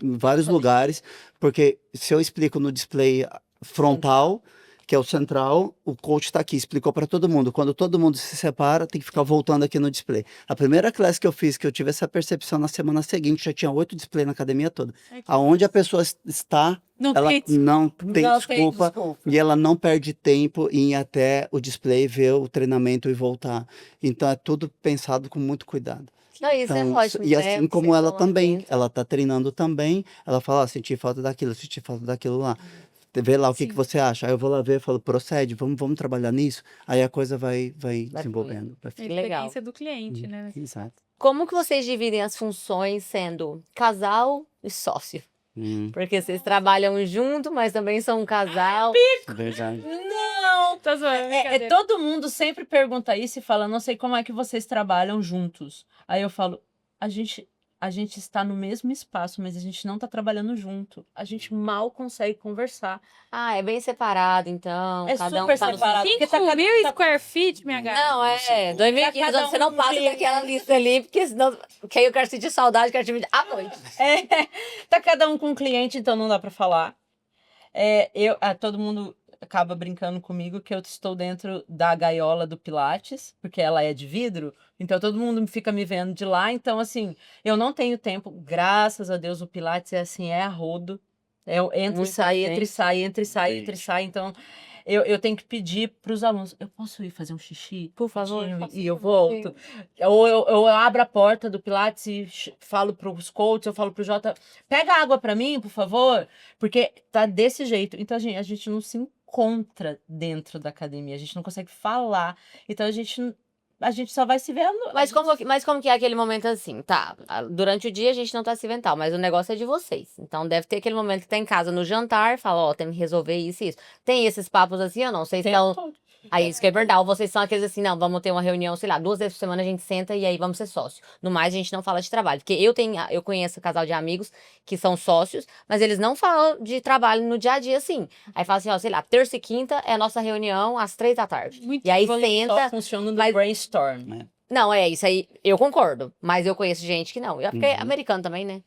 em vários lugares, porque se eu explico no display frontal, que é o central, o coach está aqui, explicou para todo mundo. Quando todo mundo se separa, tem que ficar voltando aqui no display. A primeira classe que eu fiz, que eu tive essa percepção na semana seguinte, já tinha 8 displays na academia toda. Ai, que Aonde a pessoa está, Não ela tem não tem Não tem desculpa desculpa. e ela não perde tempo em ir até o display, ver o treinamento e voltar. Então é tudo pensado com muito cuidado. Não, isso é Então, ótimo. e né? assim como Vocês ela estão lá também, dentro. ela tá treinando também, ela fala, senti falta daquilo, senti falta daquilo lá. Vê lá o que Sim. você acha. Aí eu vou lá ver, falo, procede, vamos trabalhar nisso. Aí a coisa vai desenvolvendo. A Vai Que legal. experiência do cliente, né? Exato. Como que vocês dividem as funções sendo casal e sócio? Porque vocês trabalham junto, mas também são um casal. Verdade. Não! Tá zoando, brincadeira. Todo mundo sempre pergunta isso e fala, não sei como é que vocês trabalham juntos. Aí eu falo, a gente está no mesmo espaço, mas a gente não está trabalhando junto. A gente mal consegue conversar. Ah, é bem separado, então. É cada um super tá no separado. seu- Porque 5 mil tá- square feet, minha gata. Não, é. 2015, cada você não um passa cliente. daquela lista ali, porque senão. Que aí eu quero sentir saudade, quero te ver à noite. É, tá cada um com um cliente, então não dá pra falar. Todo mundo acaba brincando comigo que eu estou dentro da gaiola do Pilates, porque ela é de vidro, então todo mundo fica me vendo de lá. Então, assim, eu não tenho tempo, graças a Deus, o Pilates é assim, é a rodo. Eu entro e Muita saio, entro e gente. saio, entro e saio, entro e saio. Então, eu tenho que pedir para os alunos, eu posso ir fazer um xixi? Por favor, rapidinho faça E eu um volto. Ou eu abro a porta do Pilates e falo para os coaches, eu falo para o Jota, pega água para mim, por favor, porque tá desse jeito. Então, a gente não se encontra dentro da academia, a gente não consegue falar. Então, a gente só vai se vendo. Mas como que é aquele momento assim? Tá, durante o dia a gente não tá se mental, mas o negócio é de vocês. Então deve ter aquele momento que tá em casa no jantar, fala, ó, tem que resolver isso e isso. Tem esses papos assim ou não? Vocês estão. Aí isso que é verdade. Ou vocês são aqueles assim, não, vamos ter uma reunião, sei lá, 2 vezes por semana a gente senta e aí vamos ser sócio. No mais, a gente não fala de trabalho. Porque eu conheço um casal de amigos que são sócios, mas eles não falam de trabalho no dia a dia, assim. Aí fala assim, ó, sei lá, terça e quinta é a nossa reunião às 3 da tarde. Muito E aí Só senta. funciona no mas- brainstorm. Não, é isso aí, eu concordo. Mas eu conheço gente que não. Porque é americano também, né?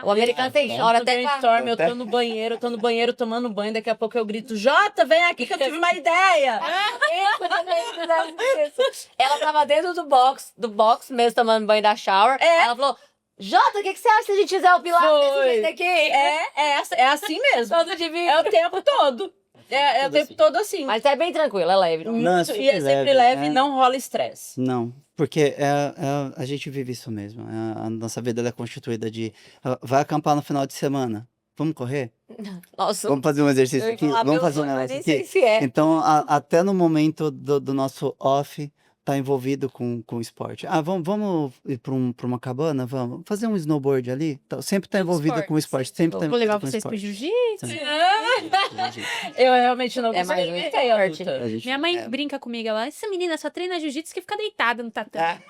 O americano tem hora No até pra... brainstorm, eu tô no banheiro tomando banho, daqui a pouco eu grito, Jota, vem aqui que eu tive uma ideia! Ela tava dentro do box mesmo, tomando banho da shower. Ela falou, Jota, o que você acha se a gente fizer o Pilates desse Foi. jeito aqui? É assim mesmo. Todo de mim. É o tempo todo. É o Tudo tempo assim. todo assim. Mas é bem tranquilo, é leve. Não, é E super é sempre leve, leve e é. não rola estresse. Não, porque a gente vive isso mesmo. A nossa vida ela é constituída de vai acampar no final de semana. Vamos correr? Nossa, Vamos fazer um exercício eu ia aqui? falar, Vamos meu fazer um sonho, mas negócio nem sei aqui? se é. Então, até no momento do nosso off, tá envolvido com o esporte. Ah, vamos ir para uma cabana? Vamos fazer um snowboard ali? Sempre tá envolvido com o esporte. Sempre tá Vou levar envolvido com o vocês pro esporte. jiu-jitsu. Eu realmente não É mais consigo um ver esporte. adulta. A gente- Minha mãe é, brinca comigo, ela, essa menina só treina jiu-jitsu que fica deitada no tatame.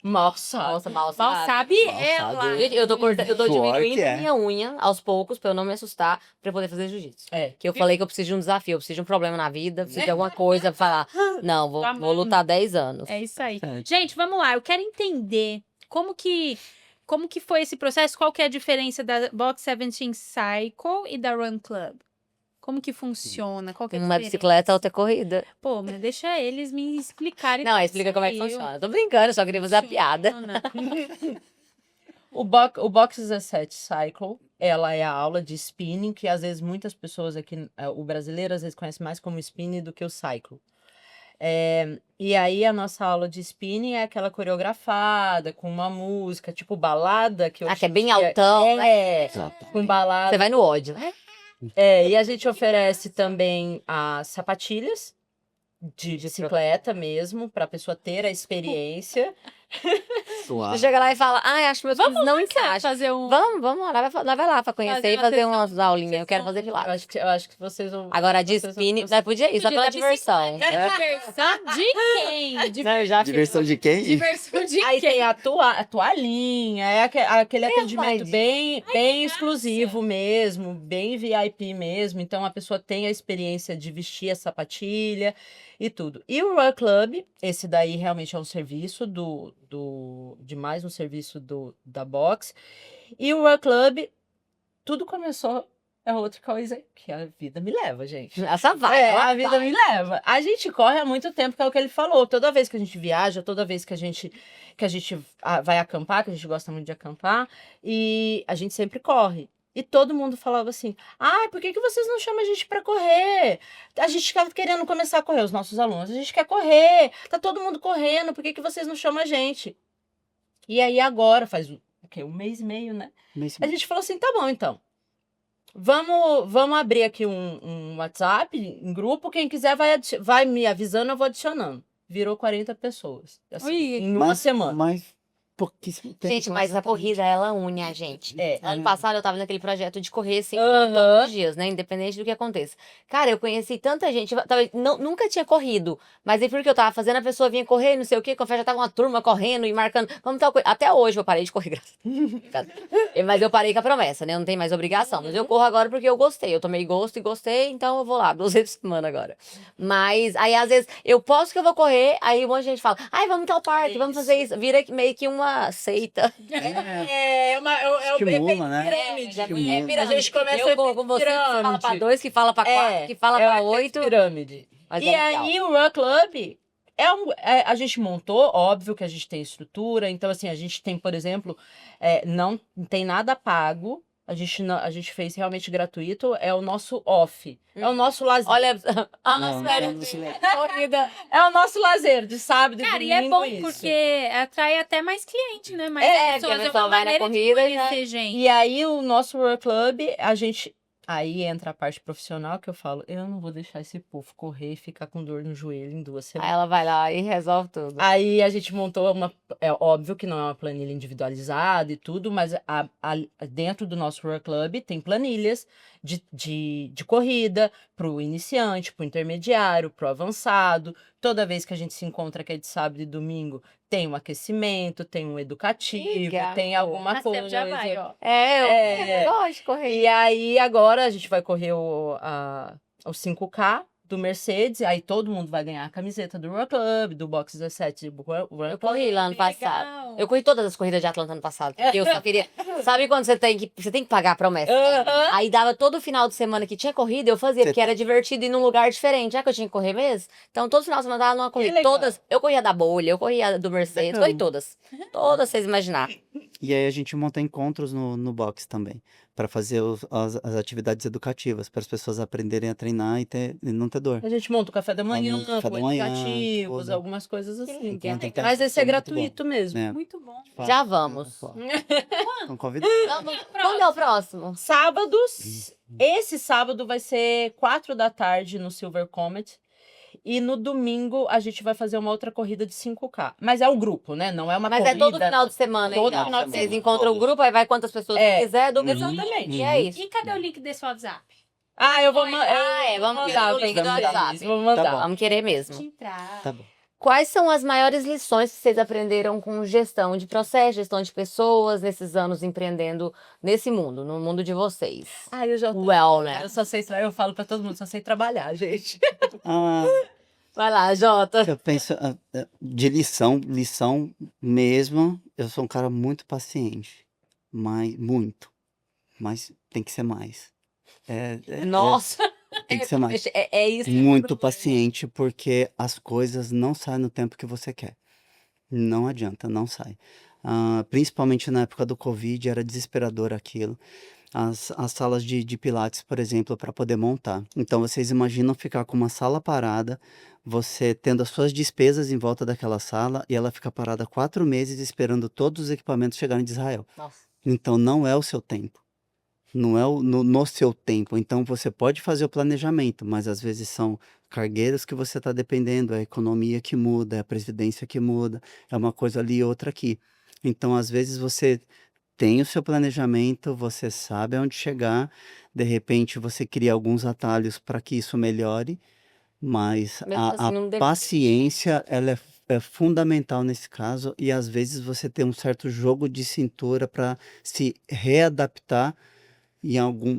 Nossa. Nossa, mal Mal sabe. sabe Mal ela. sabe. Gente, eu tô Suor diminuindo que é. minha unha aos poucos pra eu não me assustar pra eu poder fazer jiu-jitsu. É. Que eu falei que eu preciso de um desafio, eu preciso de um problema na vida, preciso de alguma coisa pra falar. Não, Tá vou lutar 10 anos. É isso aí. Certo. Gente, vamos lá. Eu quero entender como que foi esse processo, qual que é a diferença da Box 17 Cycle e da Run Club? Como que funciona? Qual que é a Uma diferença? bicicleta, outra corrida. Pô, mas deixa eles me explicarem. Não, explica como é que Eu- funciona. Tô brincando, só queria fazer a piada. Funciona. O Box 17 Cycle, ela é a aula de spinning, que às vezes muitas pessoas aqui, o brasileiro às vezes conhece mais como spinning do que o cycle. E aí a nossa aula de spinning é aquela coreografada, com uma música, tipo balada. Que Ah, que é bem altão, né? Exato. com balada. Você vai no ódio. E a gente oferece também as sapatilhas de bicicleta mesmo, para a pessoa ter a experiência. Você Suave. chega lá e fala, ai, acho que meus filhos não Quer encaixam. fazer um... Vamos lá, nós vai lá pra conhecer Fazer e uma fazer sessão- umas aulinhas. Eu quero fazer sessão- pilates. Eu acho que vocês vão. Agora, de vocês vão- spinning, nós podia ir, só Podia pela dar diversão. Diversão de quem? Não, eu já fiz. Diversão de quem? Diversão de Aí quem? tem a toalhinha, é aquele atendimento mas- bem exclusivo mesmo, bem VIP mesmo. Então a pessoa tem a experiência de vestir a sapatilha e tudo. E o Run Club, esse daí realmente é um serviço de mais um serviço da Box. E o Run Club, tudo começou. É outra coisa que a vida me leva, gente. Essa vai. É, a vida me leva. A gente corre há muito tempo, que é o que ele falou. Toda vez que a gente viaja, toda vez que a gente vai acampar, que a gente gosta muito de acampar, e a gente sempre corre. E todo mundo falava assim: ai, por que vocês não chamam a gente pra correr? A gente tá querendo começar a correr, os nossos alunos. A gente quer correr, tá todo mundo correndo, por que vocês não chamam a gente? E aí agora, faz o quê? 1 mês e meio, né? A gente falou assim: tá bom, então. Vamos abrir aqui um WhatsApp em grupo. Quem quiser vai me avisando, eu vou adicionando. Virou 40 pessoas. Assim, Ui. em uma semana. Mas pouquíssimo tempo. Gente, mas a corrida, ela une a gente. É. Ano passado eu tava naquele projeto de correr assim, Aham. todos os dias, né? Independente do que aconteça. Cara, eu conheci tanta gente, nunca tinha corrido, mas aí porque eu tava fazendo, a pessoa vinha correr, não sei o quê, confesso, já tava uma turma correndo e marcando, vamos tal coisa. Até hoje eu parei de correr, graças a Deus. Mas eu parei com a promessa, né? Eu não tenho mais obrigação. Mas eu corro agora porque eu gostei. Eu tomei gosto e gostei, então eu vou lá, 2 vezes por semana agora. Mas aí, às vezes, eu posto que eu vou correr, aí um monte de gente fala, ai, vamos em tal parque, vamos fazer isso. Vira meio que uma seita. É o Estimula, né? pirâmide. Estimula. A gente começa Eu corro com você, que fala pra pirâmide. 2, que fala pra 4, que fala pra 8. Pirâmide. Mas E é legal. aí o Run Club a gente montou, óbvio que a gente tem estrutura, então assim, a gente tem, por exemplo, não tem nada pago, a gente fez realmente gratuito, é o nosso off, é o nosso lazer. Olha, a Não, sério, não, corrida. É o nosso lazer de sábado e Cara, domingo. e é bom isso. porque atrai até mais cliente, né? Mais É, pessoas. porque a É pessoa uma vai na maneira de corrida e já- conhecer gente. E aí o nosso Run Club, aí entra a parte profissional que eu falo, eu não vou deixar esse povo correr e ficar com dor no joelho em 2 Aí semanas. ela vai lá e resolve tudo. Aí a gente montou é óbvio que não é uma planilha individualizada e tudo, mas dentro do nosso Run Club tem planilhas de corrida pro iniciante, pro intermediário, pro avançado. Toda vez que a gente se encontra, que é de sábado e domingo, tem um aquecimento, tem um educativo, Legal. tem alguma Mas coisa. sempre já vai, ó. Eu gosto de correr. E aí agora a gente vai correr o 5K do Mercedes, aí todo mundo vai ganhar a camiseta do Run Club, do Box 17 do Run Eu Club. corri lá ano passado. Legal. Eu corri todas as corridas de Atlanta ano passado. Porque eu só queria. Sabe quando você tem que pagar a promessa? Aham. Aí dava todo final de semana que tinha corrida, eu fazia, porque era divertido ir num lugar diferente. Já que eu tinha que correr mesmo? Então, todo final de semana eu tava numa corrida. legal. Todas. Eu corria da bolha, eu corria do Mercedes, corri todas. Todas, vocês imaginar. E aí a gente monta encontros no box também, para fazer as atividades educativas, para as pessoas aprenderem a treinar e não ter dor. A gente monta o café da manhã, monta o café com da manhã, educativos, tudo. algumas coisas assim. legal. Então, tem Mas esse é muito bom. gratuito mesmo. É, Muito bom. Já vamos. Então, convidados. Quando é o próximo? Sábados, esse sábado vai ser 4 da tarde no Silver Comet. E no domingo a gente vai fazer uma outra corrida de 5K. Mas é o grupo, né? Não é uma Mas corrida. é todo final de semana, Todo então. final de Vocês semana. encontram o grupo, aí vai quantas pessoas quiser, do Exatamente. E é isso. E cadê o link desse WhatsApp? Eu vou Vamos mandar. mandar o link do WhatsApp. Vou mandar. Tá bom. Vamos querer mesmo. De entrar. Tá bom. Quais são as maiores lições que vocês aprenderam com gestão de processo, gestão de pessoas, nesses anos empreendendo nesse mundo, no mundo de vocês? Eu já Né? Eu só sei, eu falo pra todo mundo, só sei trabalhar, gente. Ah, Vai lá, Jota. eu penso de lição mesmo. Eu sou um cara muito paciente, mas tem que ser mais. Nossa, Tem que ser mais. é isso. Muito paciente, porque as coisas não saem no tempo que você quer. Não adianta, não sai. Principalmente na época do Covid, era desesperador aquilo. As salas de Pilates, por exemplo, para poder montar. Então, vocês imaginam ficar com uma sala parada, você tendo as suas despesas em volta daquela sala, e ela fica parada 4 meses esperando todos os equipamentos chegarem de Israel. Nossa. Então, não é o seu tempo. não é no seu tempo. Então você pode fazer o planejamento, mas às vezes são cargueiros que você está dependendo, é a economia que muda, é a presidência que muda, é uma coisa ali e outra aqui. Então, às vezes, você tem o seu planejamento, você sabe aonde chegar, de repente você cria alguns atalhos para que isso melhore, mas Mesmo assim, a não paciência, ela é fundamental nesse caso, e às vezes você tem um certo jogo de cintura para se readaptar em algum,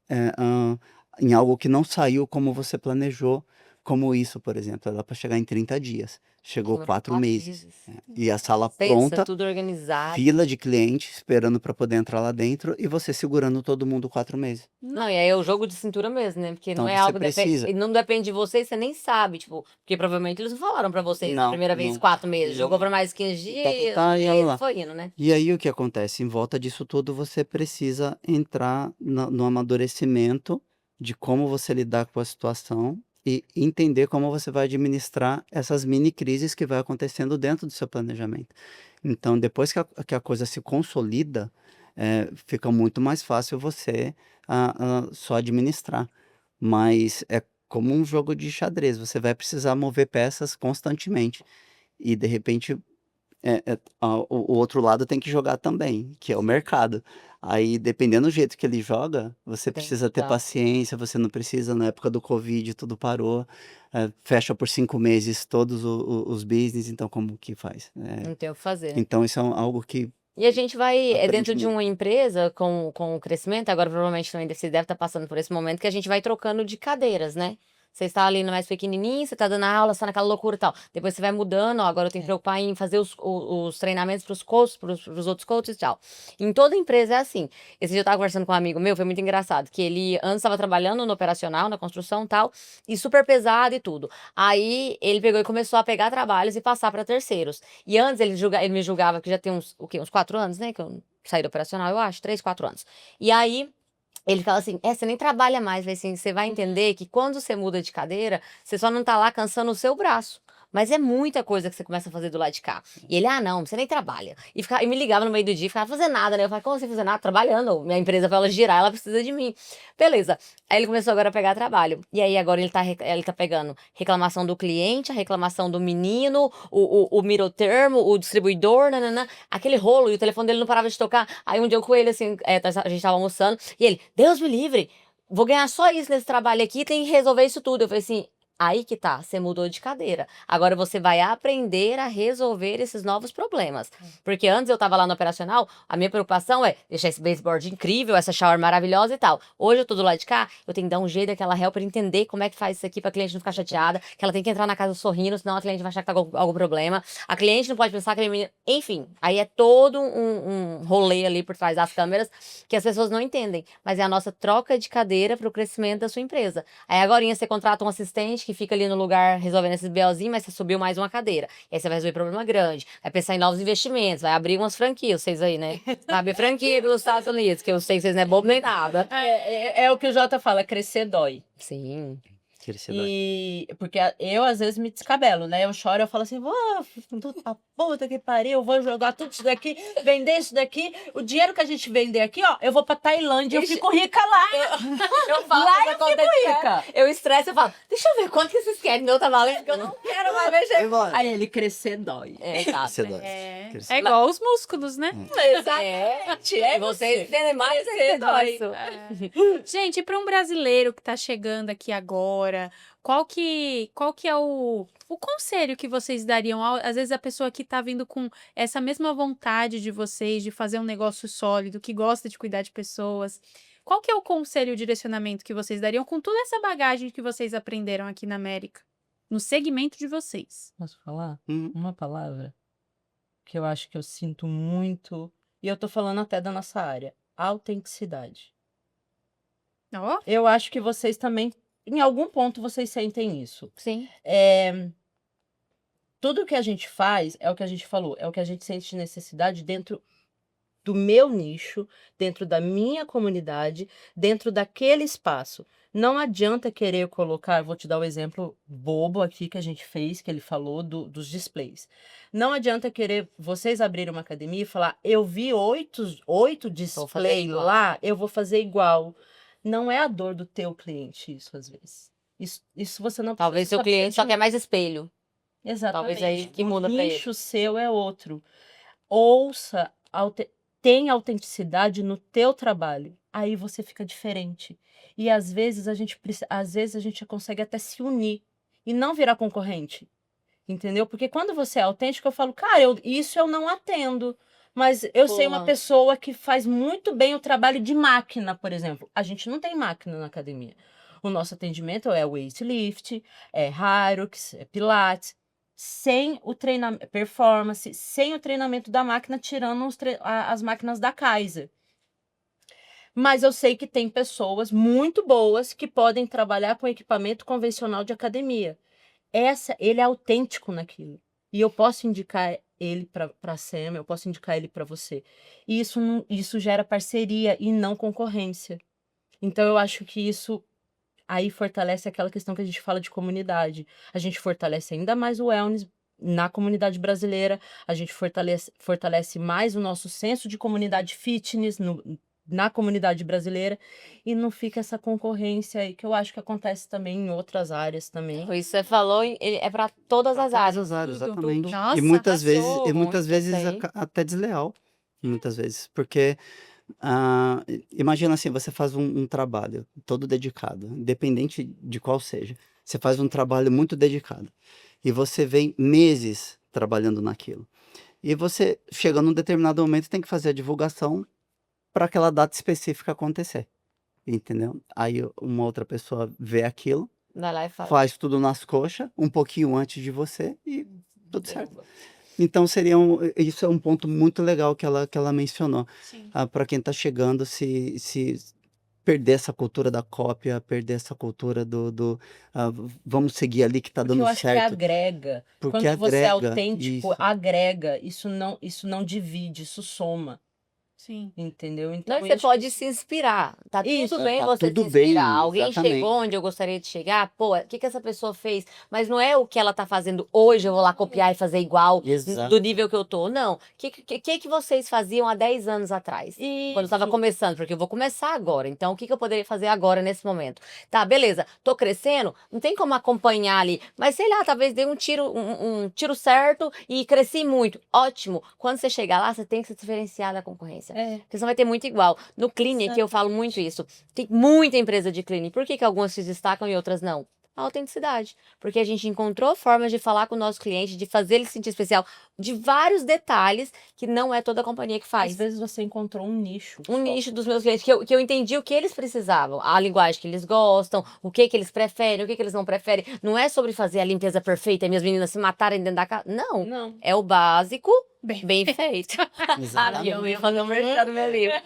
eh, hã, em algo que não saiu como você planejou, como isso, por exemplo, era para chegar em 30 dias, chegou demorou 4 4 meses, meses. e a sala Pensa, pronta, tudo organizado. fila de cliente esperando para poder entrar lá dentro, e você segurando todo mundo 4 meses. Não, e aí é o jogo de cintura mesmo, né? Porque não Então é você algo precisa. não depende de você, você nem sabe, tipo, porque provavelmente eles não falaram pra vocês na Não, primeira vez não. 4 meses, Não. jogou pra mais 15 dias, E e olha aí lá. foi indo, né? E aí o que acontece? Em volta disso tudo, você precisa entrar no amadurecimento de como você lidar com a situação e entender como você vai administrar essas mini crises que vai acontecendo dentro do seu planejamento. Então, depois que a coisa se consolida, fica muito mais fácil você só administrar. Mas é como um jogo de xadrez, você vai precisar mover peças constantemente. E de repente o outro lado tem que jogar também, que é o mercado. Aí, dependendo do jeito que ele joga, você Tem precisa ter já. paciência, você não precisa, na época do Covid, tudo parou, fecha por 5 meses todos os business, então como que faz? Não tem o que fazer, né? Então isso é algo que E a gente vai, aprende dentro de muito. uma empresa com o crescimento, agora provavelmente também você deve estar passando por esse momento, que a gente vai trocando de cadeiras, né? Você está ali no mais pequenininho, você está dando aula, você está naquela loucura e tal. Depois você vai mudando, ó, agora eu tenho que preocupar em fazer os treinamentos para os coaches, para os outros coaches e tal. Em toda empresa é assim. Esse dia eu estava conversando com um amigo meu, foi muito engraçado, que ele antes estava trabalhando no operacional, na construção e tal, e super pesado e tudo. Aí ele pegou e começou a pegar trabalhos e passar para terceiros. E antes ele me julgava que já tem uns, o quê? Uns 4 anos, né? Que eu saí do operacional, eu acho, 3, 4 anos. E aí ele fala assim: você nem trabalha mais, vai assim, você vai entender que quando você muda de cadeira, você só não tá lá cansando o seu braço. Mas é muita coisa que você começa a fazer do lado de cá. E ele, não, você nem trabalha. E me ligava no meio do dia, ficava fazendo nada, né? Eu falei, como você fazer nada? Trabalhando. Minha empresa, pra ela girar, ela precisa de mim. Beleza. Aí ele começou agora a pegar trabalho. E aí agora ele tá pegando reclamação do cliente, a reclamação do menino, o middle termo, o distribuidor, nananã, aquele rolo, e o telefone dele não parava de tocar. Aí um dia eu com ele, assim, a gente tava almoçando, e ele, Deus me livre, vou ganhar só isso nesse trabalho aqui, tem que resolver isso tudo. Eu falei assim, aí que tá, você mudou de cadeira. Agora você vai aprender a resolver esses novos problemas. Porque antes eu tava lá no operacional, a minha preocupação é deixar esse baseboard incrível, essa shower maravilhosa e tal. Hoje eu tô do lado de cá, eu tenho que dar um jeito daquela helper entender como é que faz isso aqui pra cliente não ficar chateada, que ela tem que entrar na casa sorrindo, senão a cliente vai achar que tá com algum problema. A cliente não pode pensar que a menina... Enfim, aí é todo um rolê ali por trás das câmeras que as pessoas não entendem. Mas é a nossa troca de cadeira pro crescimento da sua empresa. Aí agora você contrata um assistente que fica ali no lugar resolvendo esses BOzinhos, mas você subiu mais uma cadeira. E aí você vai resolver problema grande, vai pensar em novos investimentos, vai abrir umas franquias, vocês aí, né? Vai abrir franquia pelos Estados Unidos, que eu sei que vocês não é bobo nem nada. É o que o Jota fala, crescer dói. Sim. E porque eu às vezes me descabelo, né? Eu choro, eu falo assim, vou a puta que pariu, vou jogar tudo isso daqui, vender isso daqui, o dinheiro que a gente vender aqui, ó, eu vou pra Tailândia, eu fico rica lá. Eu falo, Lá eu fico rica. Eu estresso, eu falo, deixa eu ver quanto que vocês querem meu trabalho, porque eu não quero mais mexer. Aí ele crescer dói. Exato. Você dói. É igual os músculos, né? Exatamente. E vocês entendem mais Crescer dói. isso. Gente, para um brasileiro que está chegando aqui agora, qual que é o conselho que vocês dariam? Às vezes a pessoa que está vindo com essa mesma vontade de vocês, de fazer um negócio sólido, que gosta de cuidar de pessoas. Qual que é o conselho, o direcionamento que vocês dariam com toda essa bagagem que vocês aprenderam aqui na América? No segmento de vocês. Posso falar? Hum. Uma palavra que eu acho que eu sinto muito, e eu tô falando até da nossa área, autenticidade. Ó, Eu acho que vocês também, em algum ponto, vocês sentem isso. Sim. Tudo que a gente faz é o que a gente falou, é o que a gente sente necessidade dentro do meu nicho, dentro da minha comunidade, dentro daquele espaço. Não adianta querer colocar, vou te dar o exemplo bobo aqui que a gente fez, que ele falou dos displays. Não adianta querer vocês abrirem uma academia e falar, eu vi oito display igual. lá, eu vou fazer igual. Não é a dor do teu cliente isso, às vezes. Isso você não Talvez precisa seu cliente só de um- quer mais espelho. Exatamente. aí que O muda pra ele. nicho seu é outro. Ouça, tenha autenticidade no teu trabalho. Aí você fica diferente. E às vezes às vezes a gente consegue até se unir e não virar concorrente. Entendeu? Porque quando você é autêntico, eu falo, cara, isso eu não atendo. Mas eu sei uma Boa. pessoa que faz muito bem o trabalho de máquina, por exemplo. A gente não tem máquina na academia. O nosso atendimento é weightlifting, é Hyrox, é Pilates, sem o treinamento, performance, sem o treinamento da máquina, tirando as máquinas da Kaiser. Mas eu sei que tem pessoas muito boas que podem trabalhar com equipamento convencional de academia. Ele é autêntico naquilo. E eu posso indicar ele para a Sam, eu posso indicar ele para você. E isso gera parceria e não concorrência. Então eu acho que isso aí fortalece aquela questão que a gente fala de comunidade. A gente fortalece ainda mais o wellness na comunidade brasileira, a gente fortalece mais o nosso senso de comunidade fitness na comunidade brasileira e não fica essa concorrência aí que eu acho que acontece também em outras áreas também. Isso que você falou é para todas as Todas áreas. as áreas, Tudo. exatamente. Nossa, e muitas vezes, arrasou e muitas muito vezes isso aí. até desleal, muitas vezes, porque imagina assim, você faz um trabalho todo dedicado, independente de qual seja, você faz um trabalho muito dedicado e você vem meses trabalhando naquilo. E você chega num determinado momento tem que fazer a divulgação para aquela data específica acontecer, entendeu? Aí uma outra pessoa vê aquilo, Vai lá e fala. faz tudo nas coxas, um pouquinho antes de você e tudo certo. Derruba. Então isso é um ponto muito legal que ela mencionou. sim. Para quem está chegando, se perder essa cultura da cópia, perder essa cultura vamos seguir ali que está Porque eu dando acho que certo, agrega. porque Quando você é agrega autêntico, isso. agrega. Isso não divide, isso soma. Sim. Entendeu? Não, Então, e você pode se inspirar. Tá Isso, tudo bem Tá você se tudo bem, inspirar. Alguém exatamente. chegou onde eu gostaria de chegar, pô, o que que essa pessoa fez? Mas não é o que ela tá fazendo hoje, eu vou lá copiar e fazer igual Exato. do nível que eu tô. Não. O que vocês faziam há 10 anos atrás? Quando eu tava Isso. começando, porque eu vou começar agora. Então, o que eu poderia fazer agora, nesse momento? Tá, beleza, tô crescendo, não tem como acompanhar ali. Mas sei lá, talvez dei um tiro certo e cresci muito. Ótimo. Quando você chegar lá, você tem que se diferenciar da concorrência. É. Porque senão vai ter muito igual. No Clinic, eu falo muito isso. Tem muita empresa de Clinic. Por que que algumas se destacam e outras não? A autenticidade. Porque a gente encontrou formas de falar com o nosso cliente, de fazer ele se sentir especial, de vários detalhes que não é toda a companhia que Às faz. vezes você encontrou um nicho. Um só. nicho dos meus clientes, que eu entendi o que eles precisavam, a linguagem que eles gostam, o que eles preferem, o que eles não preferem. Não é sobre fazer a limpeza perfeita e minhas meninas se matarem dentro da casa. Não. Não. É o básico, Bem, bem feito. Sabe? Eu ia Exatamente. fazer um merchan no meu livro.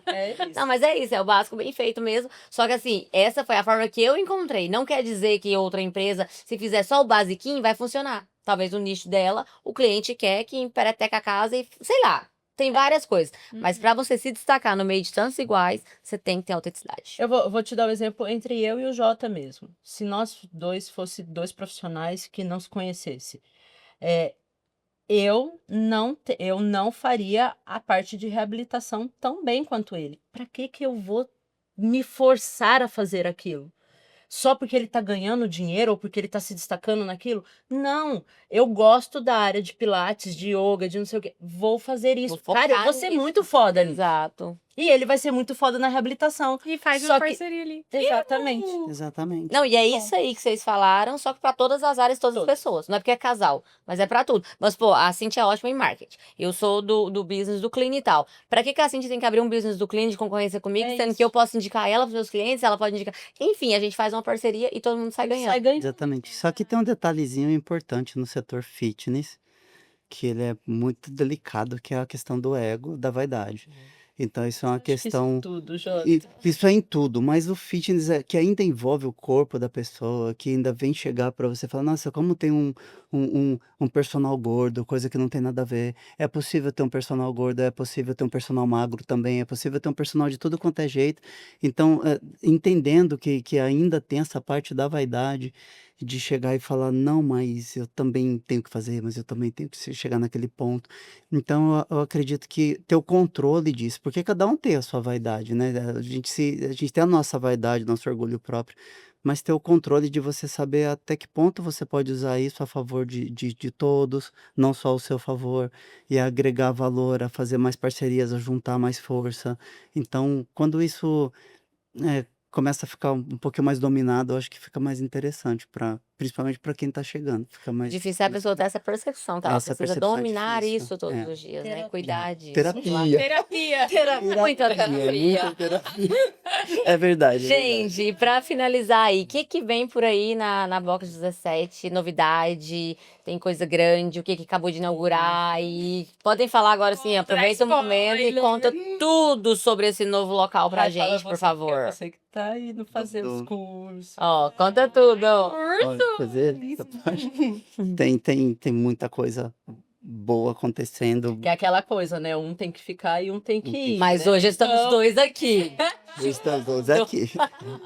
É isso. Não, mas é isso, é o básico bem feito mesmo. Só que assim, essa foi a forma que eu encontrei. Não quer dizer que outra empresa, se fizer só o basiquinho, vai funcionar. Talvez o nicho dela, o cliente quer que empereteca a casa e, sei lá, tem várias coisas. Mas pra você se destacar no meio de tantos iguais, você tem que ter autenticidade. Eu vou te dar um exemplo entre eu e o Jota mesmo. Se nós dois fossem dois profissionais que não se conhecessem, eu não faria a parte de reabilitação tão bem quanto ele. Para que eu vou me forçar a fazer aquilo? Só porque ele tá ganhando dinheiro ou porque ele tá se destacando naquilo? Não, eu gosto da área de pilates, de yoga, de não sei o quê. Vou fazer isso. Vou Cara, eu focar vou ser nisso. muito foda ali. Exato. E ele vai ser muito foda na reabilitação. e faz Só uma que- parceria ali. Exatamente. Exatamente. Não, e é isso aí que vocês falaram, só que pra todas as áreas, todas as Todas. pessoas. Não é porque é casal, mas é pra tudo. Mas, pô, a Cintia é ótima em marketing. Eu sou do business do Clean e tal. Pra que a Cintia tem que abrir um business do Clean de concorrência comigo, É sendo isso. que eu posso indicar ela pros meus clientes, ela pode indicar. Enfim, a gente faz uma parceria e todo mundo sai ganhando. Sai ganhando. Exatamente. Só que tem um detalhezinho importante no setor fitness, que ele é muito delicado, que é a questão do ego, da vaidade. Então isso é uma Acho que isso questão. tudo, Jota. Isso é em tudo, mas o fitness que ainda envolve o corpo da pessoa, que ainda vem chegar para você e falar, nossa, como tem um personal gordo, coisa que não tem nada a ver. É possível ter um personal gordo, é possível ter um personal magro também, é possível ter um personal de tudo quanto é jeito. Então, entendendo que ainda tem essa parte da vaidade, de chegar e falar, não, mas eu também tenho que fazer, mas eu também tenho que chegar naquele ponto. Então, eu acredito que ter o controle disso, porque cada um tem a sua vaidade, né? A gente tem a nossa vaidade, nosso orgulho próprio, mas ter o controle de você saber até que ponto você pode usar isso a favor de todos, não só ao seu favor, e agregar valor, a fazer mais parcerias, a juntar mais força. Então, quando isso começa a ficar um pouquinho mais dominado, eu acho que fica mais interessante, principalmente para quem está chegando. Fica mais. Difícil é a pessoa ter essa percepção, tá? Ela Essa precisa percepção é dominar difícil. isso todos É. os dias, né? Terapia. Cuidar disso. Terapia. Terapia. Muita Terapia, terapia. muita terapia. É verdade. Gente, e pra finalizar aí, o que vem por aí na Box 17? Novidade? Tem coisa grande? O que acabou de inaugurar? E podem falar agora, assim, aproveita o momento e conta tudo sobre esse novo local pra Vai, fala gente, por você, favor. Você que tá indo fazer os Tudo. cursos. Ó, conta tudo. Pode fazer essa parte? Tem muita coisa boa acontecendo. Que é aquela coisa, né? Um tem que ficar e um tem que ir. Mas né? hoje estamos Então, dois aqui. Estamos aqui.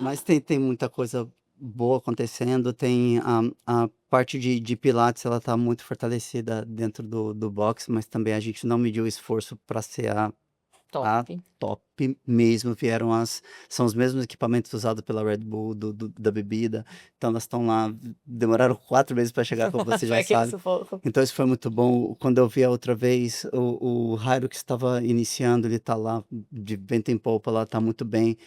Mas tem muita coisa boa acontecendo. Tem a parte de Pilates, ela está muito fortalecida dentro do box, mas também a gente não mediu esforço para ser a Top. top mesmo. São os mesmos equipamentos usados pela Red Bull da bebida. Então elas estão lá, demoraram 4 meses para chegar, como você já Foi aquele sabe. sufoco. Então isso foi muito bom. Quando eu vi a outra vez, o Jairo que estava iniciando, ele tá lá de vento em polpa, lá tá muito bem.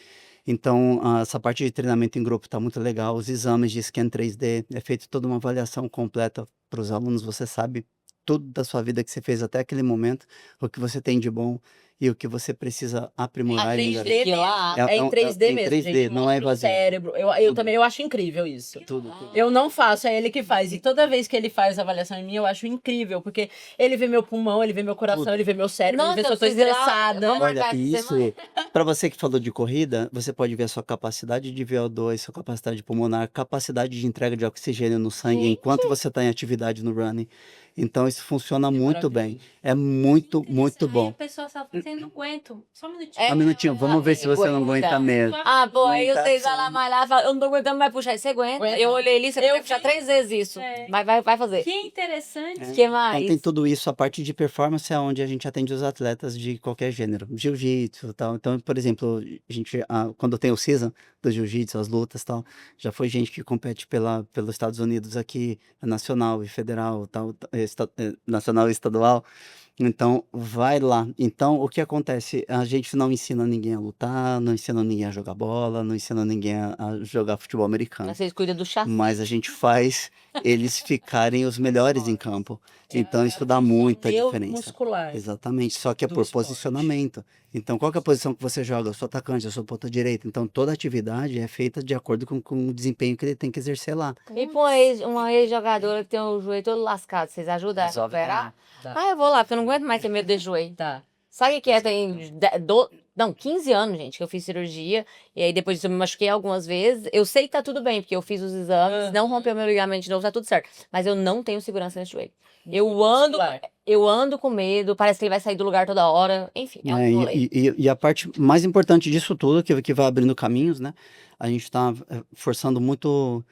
Então, essa parte de treinamento em grupo tá muito legal. Os exames de scan 3D, é feito toda uma avaliação completa para os alunos. Você sabe tudo da sua vida que você fez até aquele momento, o que você tem de bom e o que você precisa aprimorar e melhorar. 3D Que lá. É em um- 3D em mesmo, 3D, gente. não é Mostra o invasivo. cérebro. Eu também eu acho incrível isso. Tudo. Eu não faço, é ele que faz. E toda vez que ele faz a avaliação em mim, eu acho incrível. Porque ele vê meu pulmão, ele vê meu coração, Tudo. ele vê meu cérebro, ele vê se eu tô preciso ir lá. estressada. Vamos Olha, marcar essa isso, semana. para você que falou de corrida, você pode ver a sua capacidade de VO2, sua capacidade pulmonar, capacidade de entrega de oxigênio no sangue enquanto você está em atividade no running. Então isso funciona muito bem. É muito, muito Aí a bom. pessoa só tá assim, não aguento. Só um minutinho. É. Um minutinho, vamos ver se você não Aguenta. aguenta mesmo. Ah, pô, aí Aguenta vocês vão sim. lá malhar e falam, eu não tô aguentando mais puxar. Você aguenta? Aguenta. Eu olhei ali, você Eu vai puxar vi. 3 vezes isso. É. Vai fazer. Que interessante. O que Então mais? tem tudo isso, a parte de performance é onde a gente atende os atletas de qualquer gênero, jiu-jitsu e tal. Então, por exemplo, quando tem o season do jiu-jitsu, as lutas e tal, já foi gente que compete pelos Estados Unidos aqui, nacional e federal, tal, nacional e estadual. Então, vai lá. Então, o que acontece? A gente não ensina ninguém a lutar, não ensina ninguém a jogar bola, não ensina ninguém a jogar futebol americano. Vocês cuidam do chassi. Mas a gente faz eles ficarem os melhores em campo. Então isso dá muita Meu diferença. muscular. Exatamente, só que é do por esporte. posicionamento. Então qual que é a posição que você joga? Eu sou atacante, eu sou ponta direita. Então toda atividade é feita de acordo com o desempenho que ele tem que exercer lá. E pra uma ex-jogadora que tem o joelho todo lascado, vocês ajudam a Resolve recuperar? Dá. Ah, eu vou lá, porque eu não aguento mais ter medo de joelho. Tá. Sabe o que é? Tem 15 anos, gente, que eu fiz cirurgia. E aí depois disso eu me machuquei algumas vezes. Eu sei que tá tudo bem, porque eu fiz os exames, não rompeu meu ligamento de novo, tá tudo certo. Mas eu não tenho segurança nesse joelho. Muscular. Eu ando com medo, parece que ele vai sair do lugar toda hora. Enfim, é um rolê. E a parte mais importante disso tudo, que vai abrindo caminhos, né? A gente está forçando muito,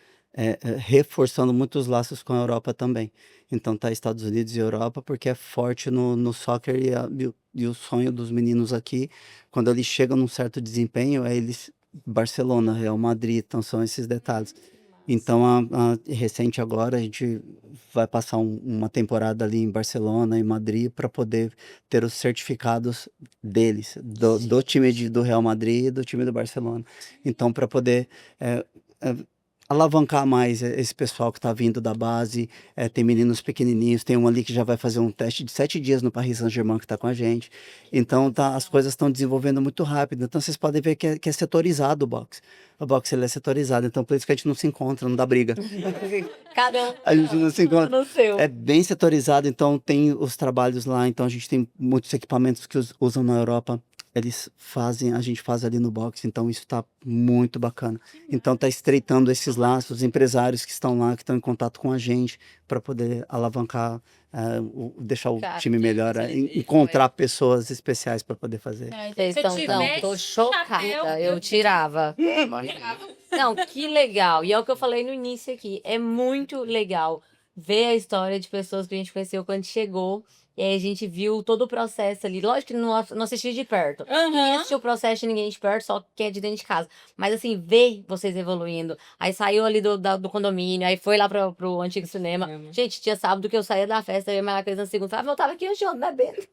reforçando muitos laços com a Europa também. Então tá Estados Unidos e Europa, porque é forte no soccer e o sonho dos meninos aqui, quando eles chegam num certo desempenho, é eles Barcelona, Real Madrid, então são esses detalhes. Então, recente agora, a gente vai passar uma temporada ali em Barcelona e Madrid para poder ter os certificados deles, do time do Real Madrid e do time do Barcelona. Então, para poder alavancar mais esse pessoal que está vindo da base, tem meninos pequenininhos, tem um ali que já vai fazer um teste de 7 dias no Paris Saint-Germain que está com a gente. Então, as coisas estão desenvolvendo muito rápido. Então, vocês podem ver que é setorizado o boxe. O boxe ele é setorizado, então por isso que a gente não se encontra, não dá briga. Cada um A gente não se encontra. no seu. É bem setorizado, então tem os trabalhos lá, então a gente tem muitos equipamentos que usam na Europa. a gente faz ali no box, então isso tá muito bacana. Então tá estreitando esses laços, empresários que estão lá, que estão em contato com a gente, para poder alavancar, deixar o Cara, time melhor, encontrar pessoas especiais para poder fazer. Vocês Se eu estão, tivesse tô chocada, chapéu, eu tirava. Não, que legal. E é o que eu falei no início aqui. É muito legal ver a história de pessoas que a gente conheceu quando chegou. E aí a gente viu todo o processo ali. Lógico que não assisti de perto. Ninguém assistiu o processo de ninguém de perto, só quem é de dentro de casa. Mas assim, ver vocês evoluindo. Aí saiu ali do condomínio, aí foi lá pro antigo cinema. Gente, tinha sábado que eu saía da festa, eu ia mais coisa na segunda. Falava, eu tava aqui hoje ontem bebendo.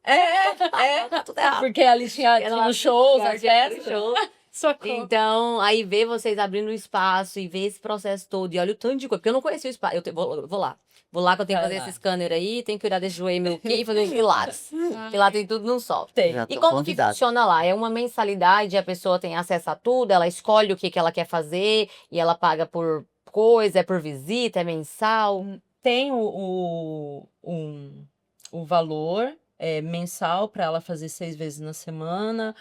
Tá tudo errado. Porque ali tinha os shows, as festas. Shows. Socorro. Então, aí ver vocês abrindo o espaço e ver esse processo todo. E olha o tanto de coisa. Porque eu não conhecia o espaço. Vou lá. Vou lá que eu tenho que fazer esse scanner aí, tenho que cuidar desse joelho aqui e fazer pilates. Porque lá tem tudo num só. Tem. Já E tô como que convidado. funciona lá? É uma mensalidade, a pessoa tem acesso a tudo, ela escolhe o que ela quer fazer e ela paga por coisa, é por visita, é mensal. Tem o valor mensal para ela fazer 6 vezes na semana,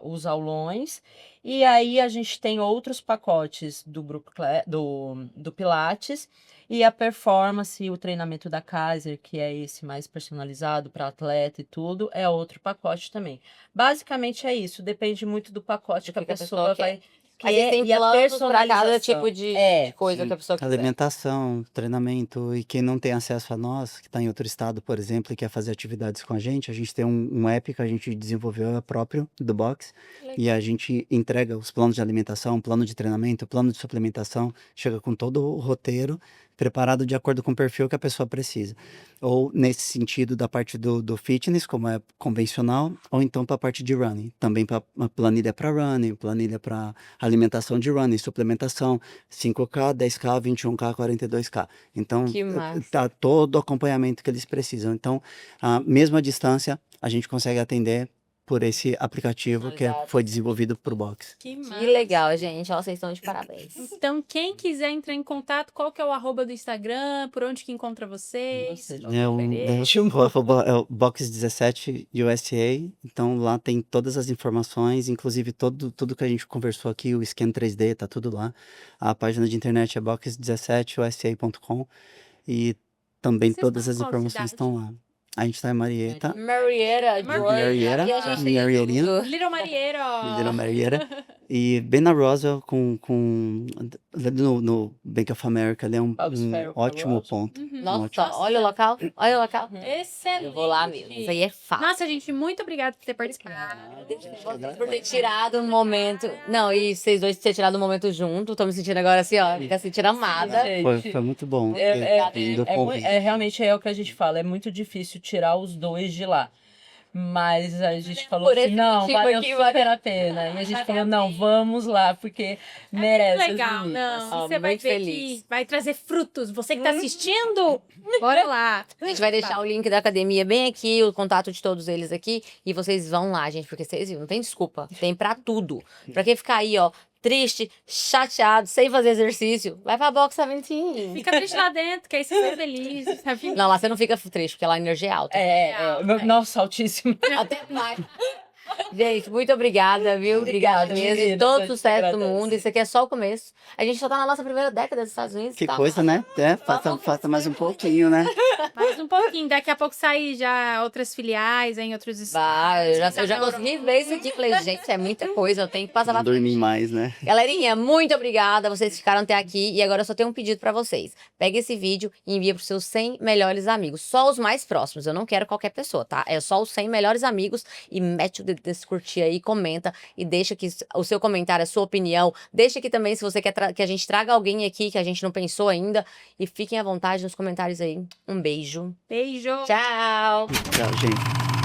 os aulões. E aí a gente tem outros pacotes do grupo do Pilates e a performance, o treinamento da Kaiser, que é esse mais personalizado para atleta e tudo, é outro pacote também. Basicamente é isso, depende muito do pacote que a pessoa vai Aí vocês têm e a planos para cada personalização. tipo de coisa Sim. que a pessoa quiser. Alimentação, treinamento, e quem não tem acesso a nós, que está em outro estado, por exemplo, e quer fazer atividades com a gente tem um app que a gente desenvolveu próprio do Box, e a gente entrega os planos de alimentação, plano de treinamento, plano de suplementação, chega com todo o roteiro preparado de acordo com o perfil que a pessoa precisa. Ou nesse sentido da parte do fitness, como é convencional, ou então para a parte de running. Também para planilha para running, planilha para alimentação de running, suplementação, 5K, 10K, 21K, 42K. Então, Que massa. tá todo o acompanhamento que eles precisam. Então, mesmo à distância, a gente consegue atender por esse aplicativo que foi desenvolvido por Box. Que massa. Que legal, gente. Ó, vocês estão de parabéns. Então, quem quiser entrar em contato, qual que é o arroba do Instagram? Por onde que encontra vocês? É o Box 17 USA, então lá tem todas as informações, inclusive tudo que a gente conversou aqui, o scan 3D, tá tudo lá. A página de internet é box17usa.com e também Vocês todas estão as em qual informações cidade? estão lá. A gente tá em Marietta, Marietta, Marietta, E a gente tem Marietta, tudo. Little Mariero. Little Marietta, e bem na Roswell, ali no Bank of America, ali é um ótimo ponto. Uhum. Nossa, ótimo. olha o local. Olha o local. Excelente. Eu vou lá mesmo. Isso aí é fácil. Nossa, gente, muito obrigada por ter participado. Por ter tirado um momento. Não, e vocês dois ter tirado um momento junto. Tô me sentindo agora assim, ó. Fica sentindo amada. Foi muito bom. Realmente é o que a gente fala, é muito difícil tirar os dois de lá. Mas a gente falou Por assim, esse não, motivo valeu aqui, super a pena. E a gente falou, não, vamos lá, porque merece. as Legal, meninas. não. Você vai muito ver feliz. que vai trazer frutos. Você que tá assistindo, bora lá. A gente vai deixar o link da academia bem aqui, o contato de todos eles aqui. E vocês vão lá, gente, porque vocês viram, não tem desculpa. Tem pra tudo. Pra quem ficar aí, ó, triste, chateado, sem fazer exercício, vai pra Box 17. Fica triste lá dentro, que aí você fica feliz. Sabe? Não, lá você não fica triste, porque lá a energia é alta. Nossa, altíssimo. Até mais. Gente, muito obrigada, viu? Obrigada mesmo. querida, Todo eu te sucesso do agradeço. mundo. Isso aqui é só o começo. A gente só tá na nossa primeira década dos Estados Unidos. Que tá? coisa, né? Falta mais um pouquinho, né? Mais um pouquinho. Daqui a pouco sair já outras filiais em outros estados. Vai, eu já consegui ver isso aqui. Falei, gente, isso é muita coisa. Eu tenho que passar Não pra dormir mais, né? Galerinha, muito obrigada. Vocês ficaram até aqui. E agora eu só tenho um pedido pra vocês. Pega esse vídeo e envia pros seus 100 melhores amigos. Só os mais próximos. Eu não quero qualquer pessoa, tá? É só os 100 melhores amigos. E mete o dedo desse curtir aí, comenta. E deixa aqui o seu comentário, a sua opinião. Deixa aqui também se você quer que a gente traga alguém aqui que a gente não pensou ainda. E fiquem à vontade nos comentários aí. Um beijo. Beijo. Tchau. Tchau, gente.